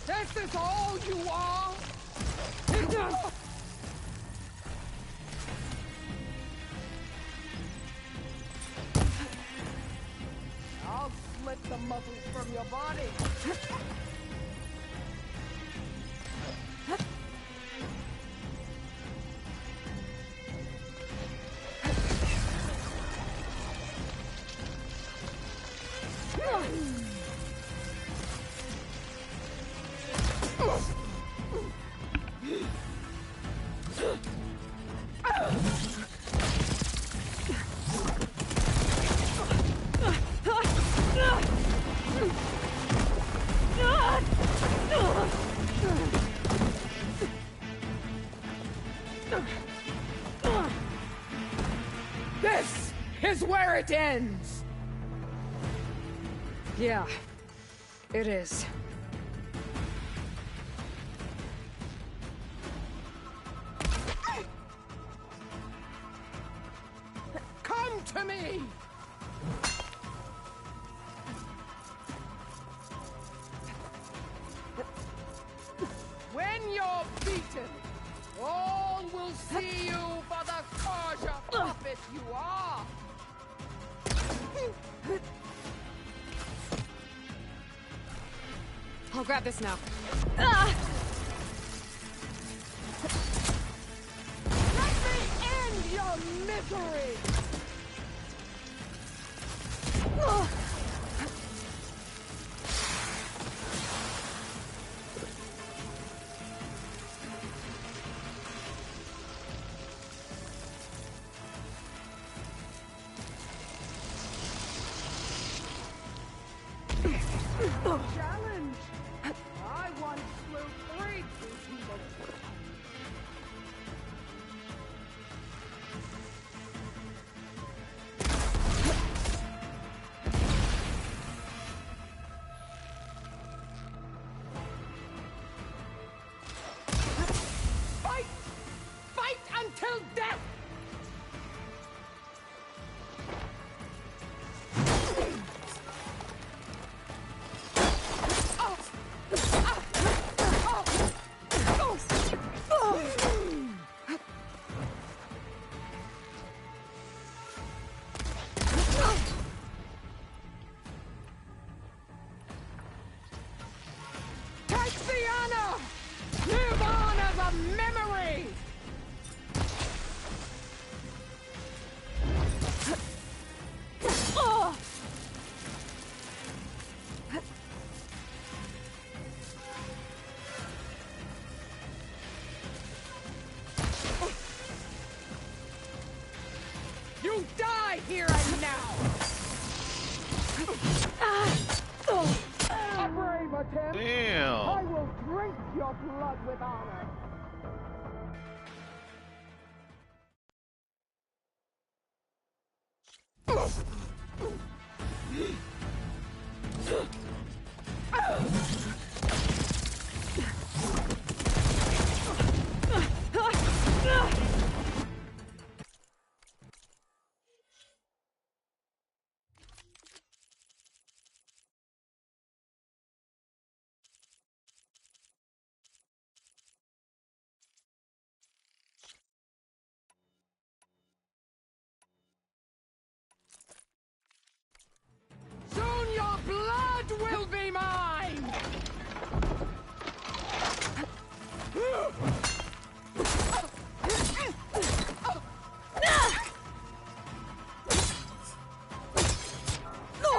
This is all you are? I'll slit the muscles from your body. This is where it ends! Yeah, it is. Come to me! When you're beaten, all will see you for the Karja puppet you are! I'll grab this now. Let me end your misery! Challenge! I once slew 3 people. Fight! Fight until death! here and now! A brave attempt! Damn! I will drink your blood with honor! Soon your blood will be mine!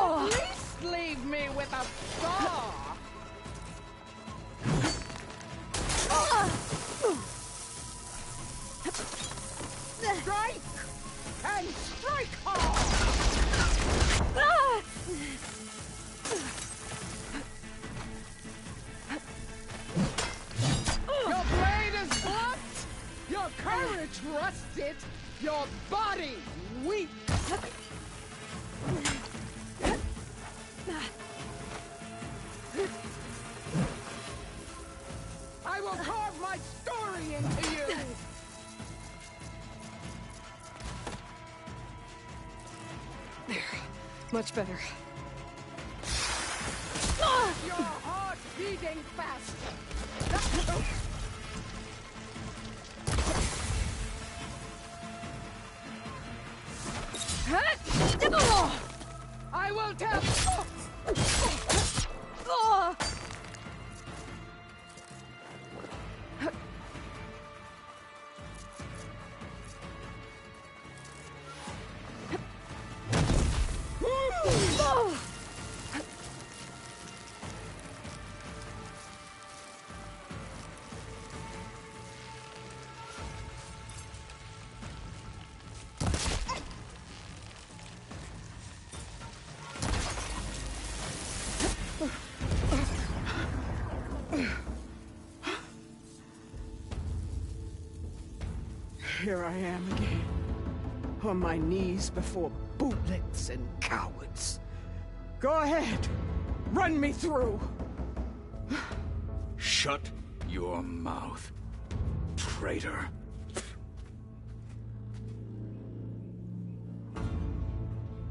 At least leave me with a scar! Strike! And strike hard! Your blade is blunt, your courage rusted, your body weak. I will carve my story into you. There. Much better. Your heart beating fast. I will tell. Here I am again, on my knees before bootlicks and cowards. Go ahead, run me through. Shut your mouth, traitor.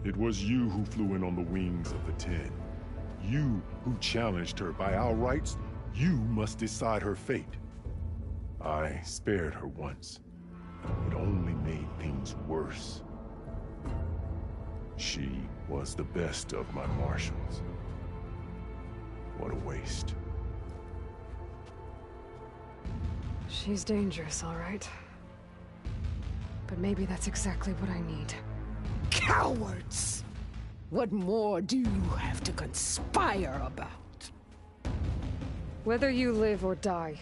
It was you who flew in on the wings of the Ten. You who challenged her. By our rights, you must decide her fate. I spared her once. It only made things worse. She was the best of my marshals. What a waste. She's dangerous, all right. But maybe that's exactly what I need. Cowards! What more do you have to conspire about? Whether you live or die.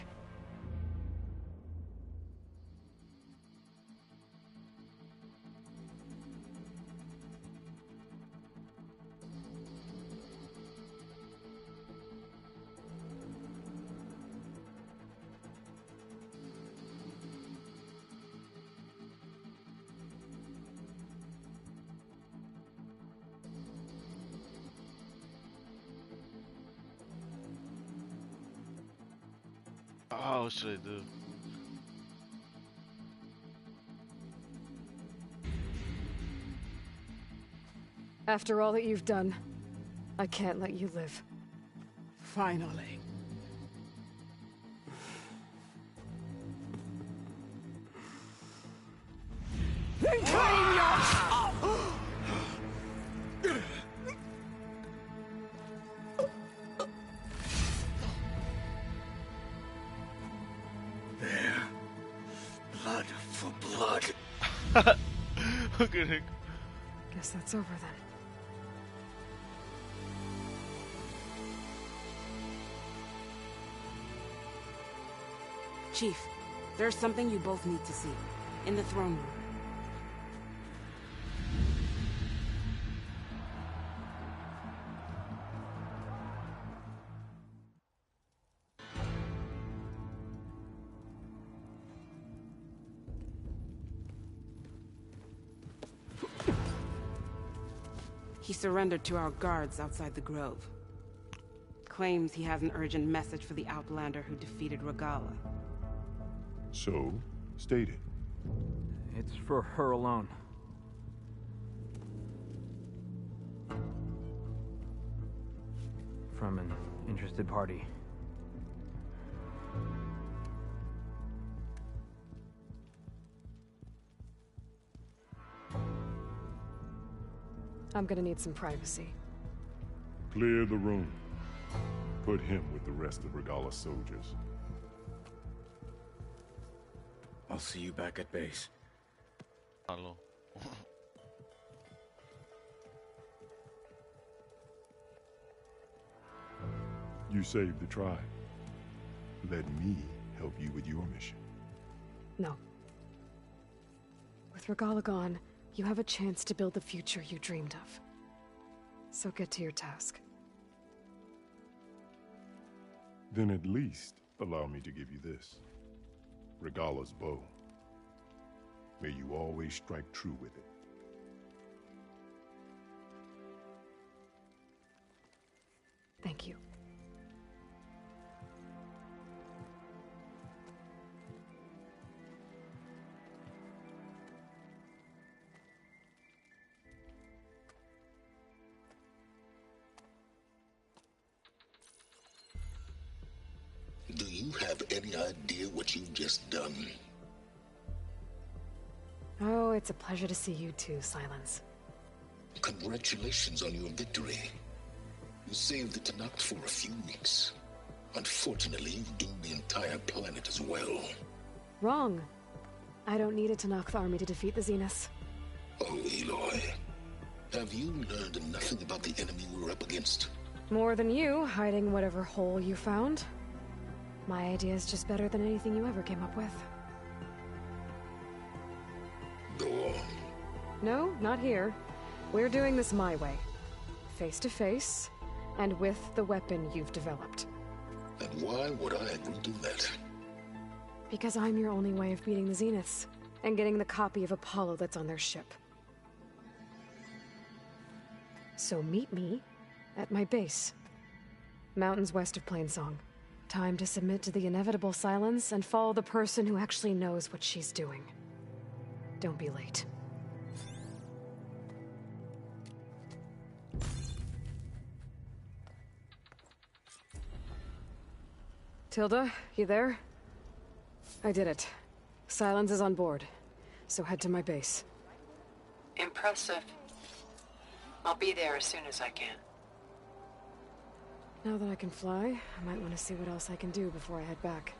Oh, what should I do? After all that you've done, I can't let you live. Finally. Then claim your... There. Blood for blood. Look at it. Guess that's over then. Chief, there's something you both need to see. In the throne room. He surrendered to our guards outside the grove. Claims he has an urgent message for the Outlander who defeated Regala. So, state it. It's for her alone. From an interested party. I'm gonna need some privacy. Clear the room. Put him with the rest of Regala's soldiers. I'll see you back at base. Hello. You saved the tribe. Let me help you with your mission. No. With Regala gone, you have a chance to build the future you dreamed of. So get to your task. Then at least allow me to give you this. Regala's bow. May you always strike true with it. Thank you. Do you have any idea what you've just done? Oh, it's a pleasure to see you too, Silence. Congratulations on your victory. You saved the Tenakth for a few weeks. Unfortunately, you've doomed the entire planet as well. Wrong. I don't need a Tenakth army to defeat the Zeniths. Oh, Aloy. Have you learned nothing about the enemy we're up against? More than you, hiding whatever hole you found. My idea is just better than anything you ever came up with. Go on. No, not here. We're doing this my way. Face to face, and with the weapon you've developed. And why would I agree to that? Because I'm your only way of beating the Zeniths, and getting the copy of Apollo that's on their ship. So meet me at my base. Mountains west of Plainsong. Time to submit to the inevitable silence and follow the person who actually knows what she's doing. Don't be late. Tilda, you there? I did it. Silence is on board, so head to my base. Impressive. I'll be there as soon as I can. Now that I can fly, I might want to see what else I can do before I head back.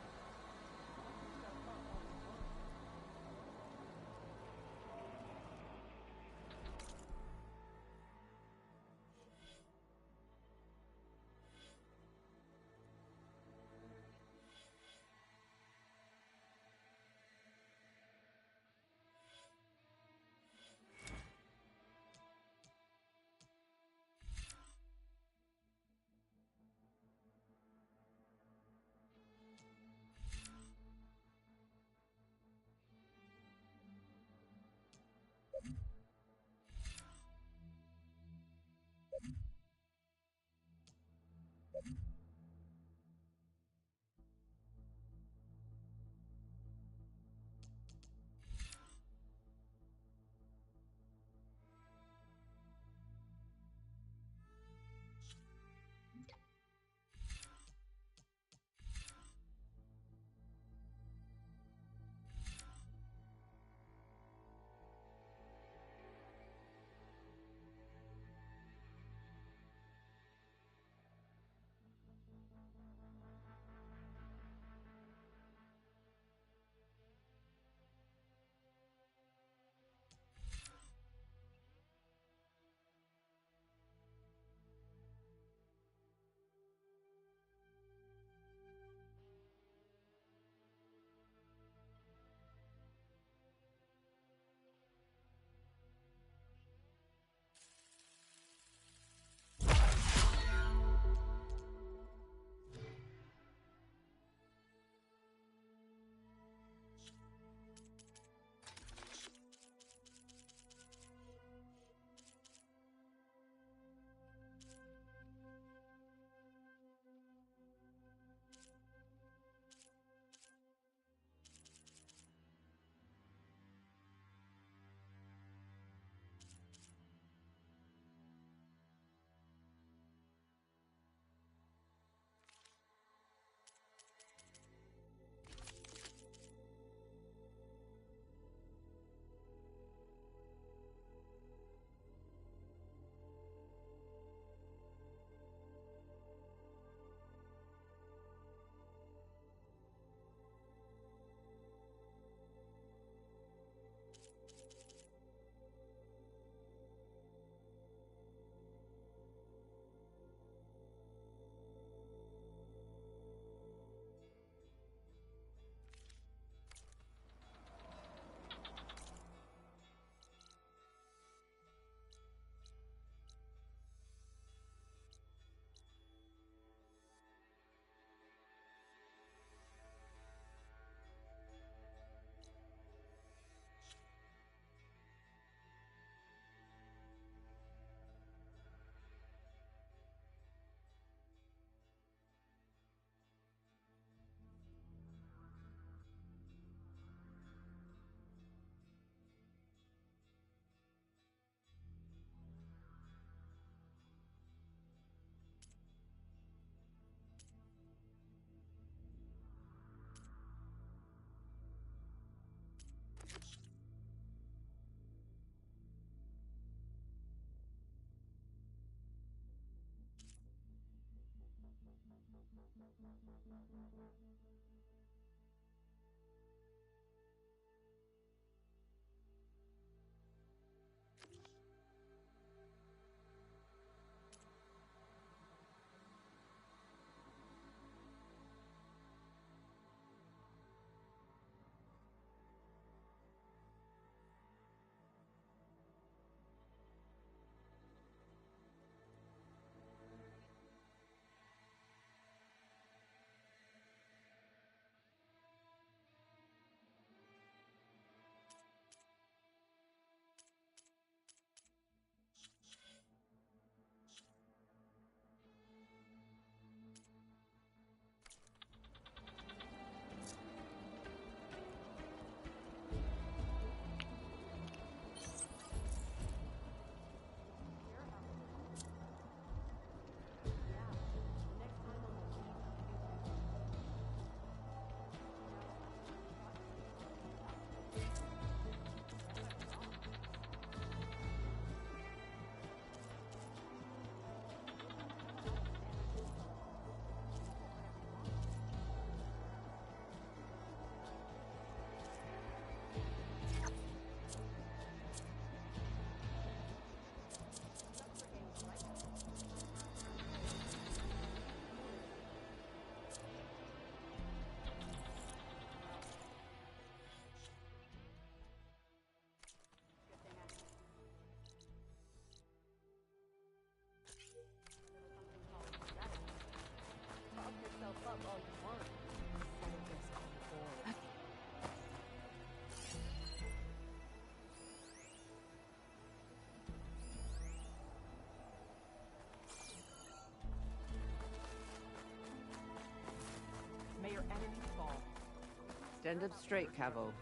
Stand up straight, Cavo.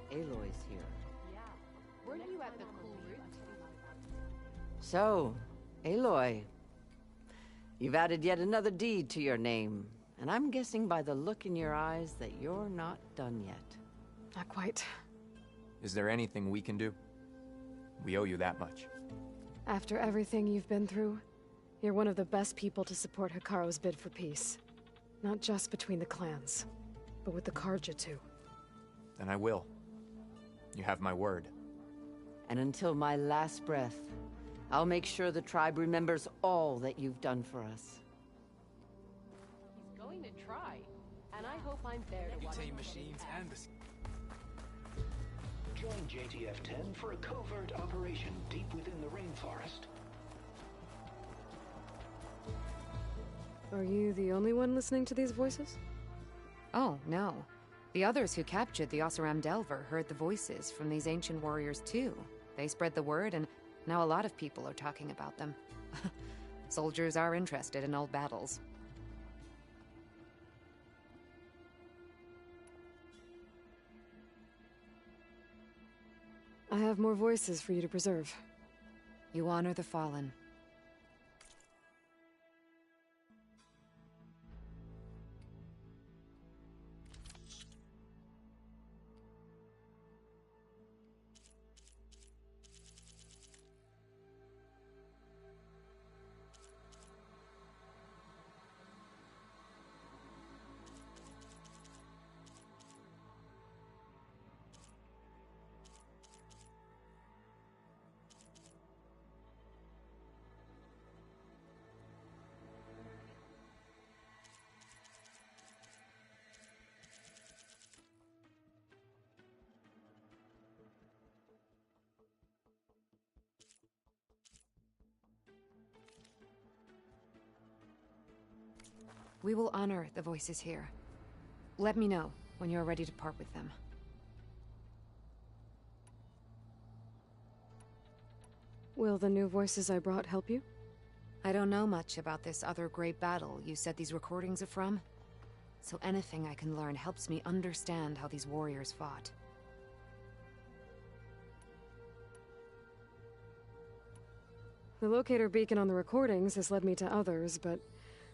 Aloy's here. Weren't you at the cool route? So, Aloy, you've added yet another deed to your name, and I'm guessing by the look in your eyes that you're not done yet. Not quite. Is there anything we can do? We owe you that much. After everything you've been through, you're one of the best people to support Hikaru's bid for peace. Not just between the clans, but with the Carja too. Then I will. You have my word. And until my last breath, I'll make sure the tribe remembers all that you've done for us. He's going to try, and I hope I'm there to watch. Machines and the... Join JTF-10 for a covert operation deep within the rainforest. Are you the only one listening to these voices? Oh, no. The others who captured the Oseram Delver heard the voices from these ancient warriors too. They spread the word, and now a lot of people are talking about them. Soldiers are interested in old battles. I have more voices for you to preserve. You honor the fallen. We will honor the voices here. Let me know when you're ready to part with them. Will the new voices I brought help you? I don't know much about this other great battle you said these recordings are from, so anything I can learn helps me understand how these warriors fought. The locator beacon on the recordings has led me to others, but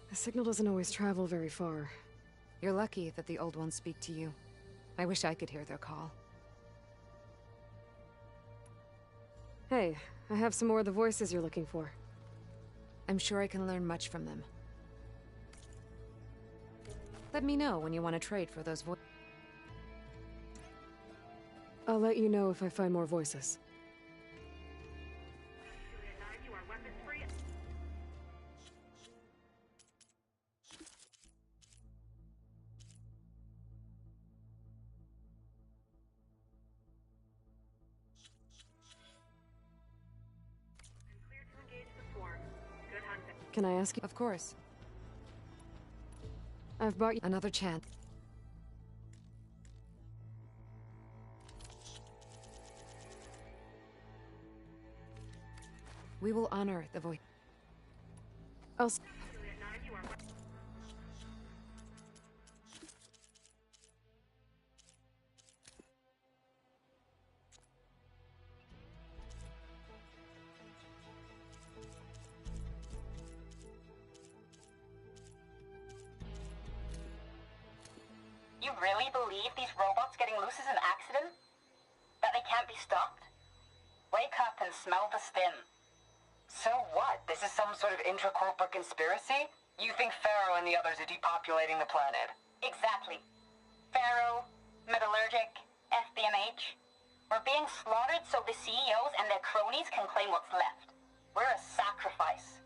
the signal doesn't always travel very far. You're lucky that the old ones speak to you. I wish I could hear their call. Hey, I have some more of the voices you're looking for. I'm sure I can learn much from them. Let me know when you want to trade for those voices. I'll let you know if I find more voices. Can I ask you? Of course. I've bought you another chance. We will honor the voice. I'll... You really believe these robots getting loose is an accident? That they can't be stopped? Wake up and smell the stim. So what? This is some sort of intra-corporate conspiracy? You think Pharaoh and the others are depopulating the planet? Exactly. Pharaoh, Metallurgic, FBMH. We're being slaughtered so the CEOs and their cronies can claim what's left. We're a sacrifice.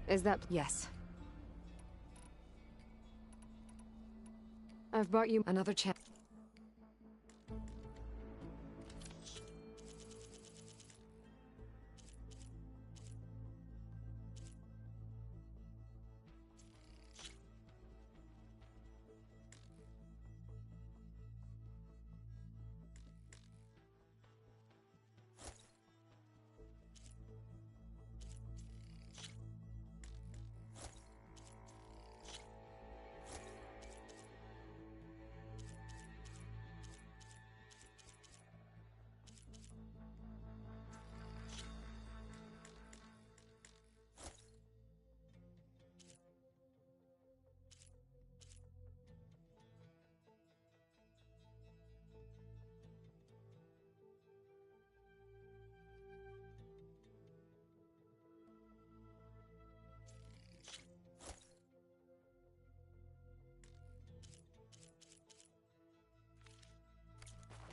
Is that... Yes. I've brought you another chance.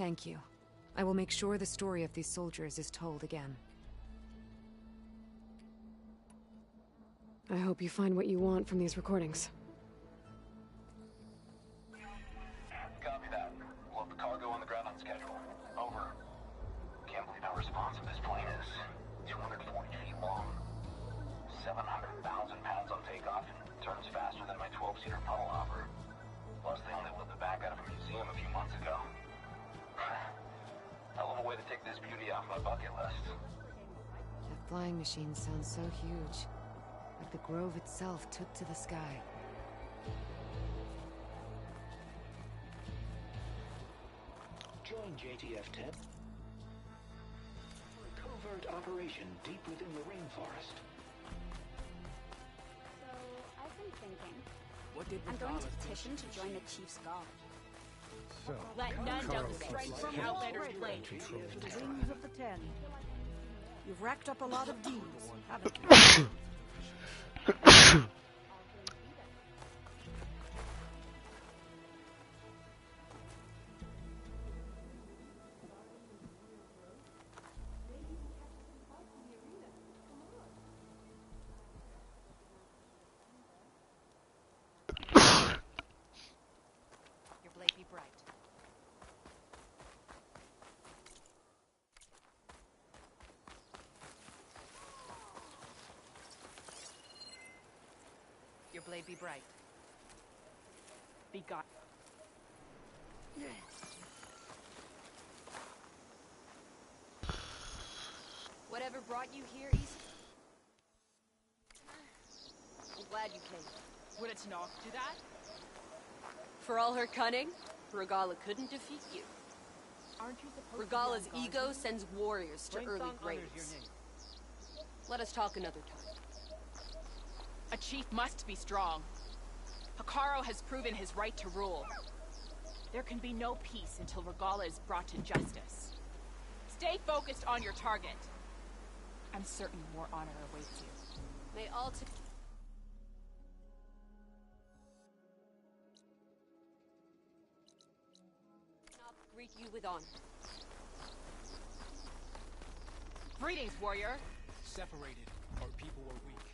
Thank you. I will make sure the story of these soldiers is told again. I hope you find what you want from these recordings. Copy that. We'll have the cargo on the ground on schedule. Over. Can't believe how responsive this plane is. 240 feet long. 700,000 pounds on takeoff and turns faster than my 12-seater puddle hopper. Plus, they only lit the back out of a museum a few months ago. Hell of a way to take this beauty off my bucket list. That flying machine sounds so huge. Like the grove itself took to the sky. Join JTF-10 for a covert operation deep within the rainforest. So, I've been thinking. What did I'm going to petition to join the Chief's Guard. So, Let none doubt the strength from the Outlander's blade. To the Wings of the Ten. You've racked up a lot of deeds, haven't you? Your blade be bright. Your blade be bright. Be gone. Whatever brought you here, East? I'm glad you came. Would it not do that? For all her cunning, Regala couldn't defeat you. Aren't you supposed Regala's to be on ego guard? sends warriors to Plain early song honors graves. your name. Let us talk another time. A chief must be strong. Hikaru has proven his right to rule. There can be no peace until Regala is brought to justice. Stay focused on your target. I'm certain more honor awaits you. May all greet you with honor. Greetings, warrior. Separated, our people are weak.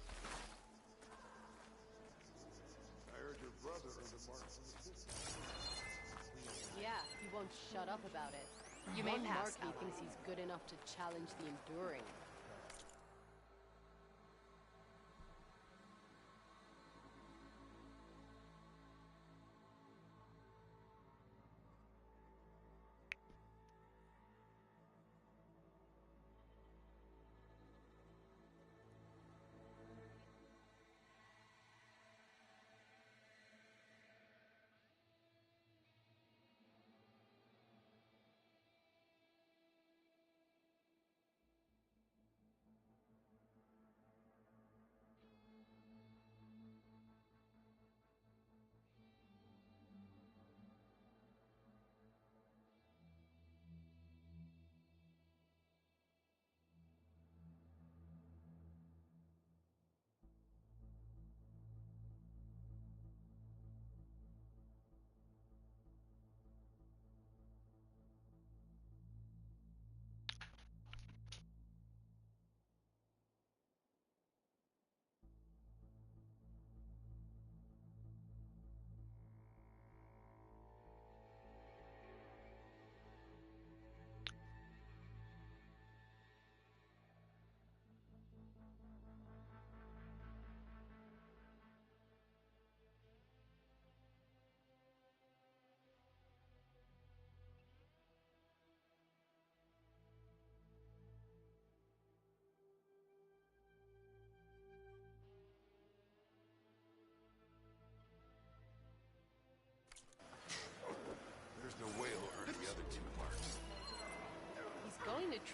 I heard your brother earned a mark from the system. Yeah, he won't shut up about it. You may One pass, Marquis Aloy. thinks he's good enough to challenge the Enduring.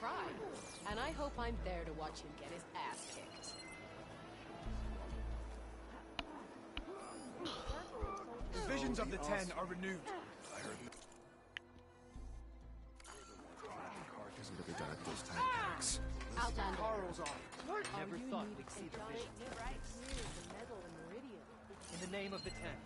try. And I hope I'm there to watch him get his ass kicked. The visions of the Ten are renewed. I heard you. Clark isn't really done at those time attacks. Outlander. Carl's on. Never thought we'd see the vision. In the name of the Ten.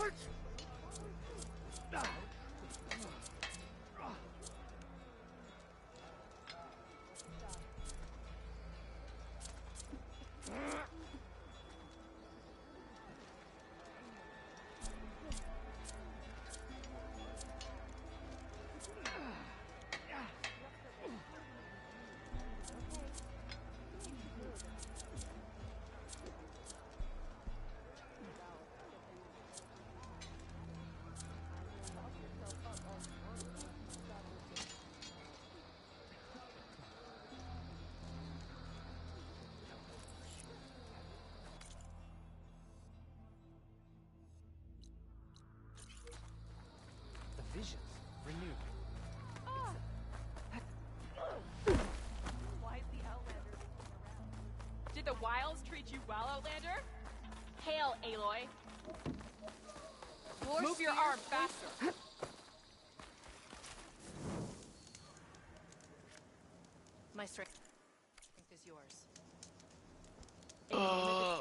The visions renewed. Why is the Outlander around? Did the Wilds treat you well, Outlander? Hail, Aloy. Move your arm faster. My strength is yours. Aloy,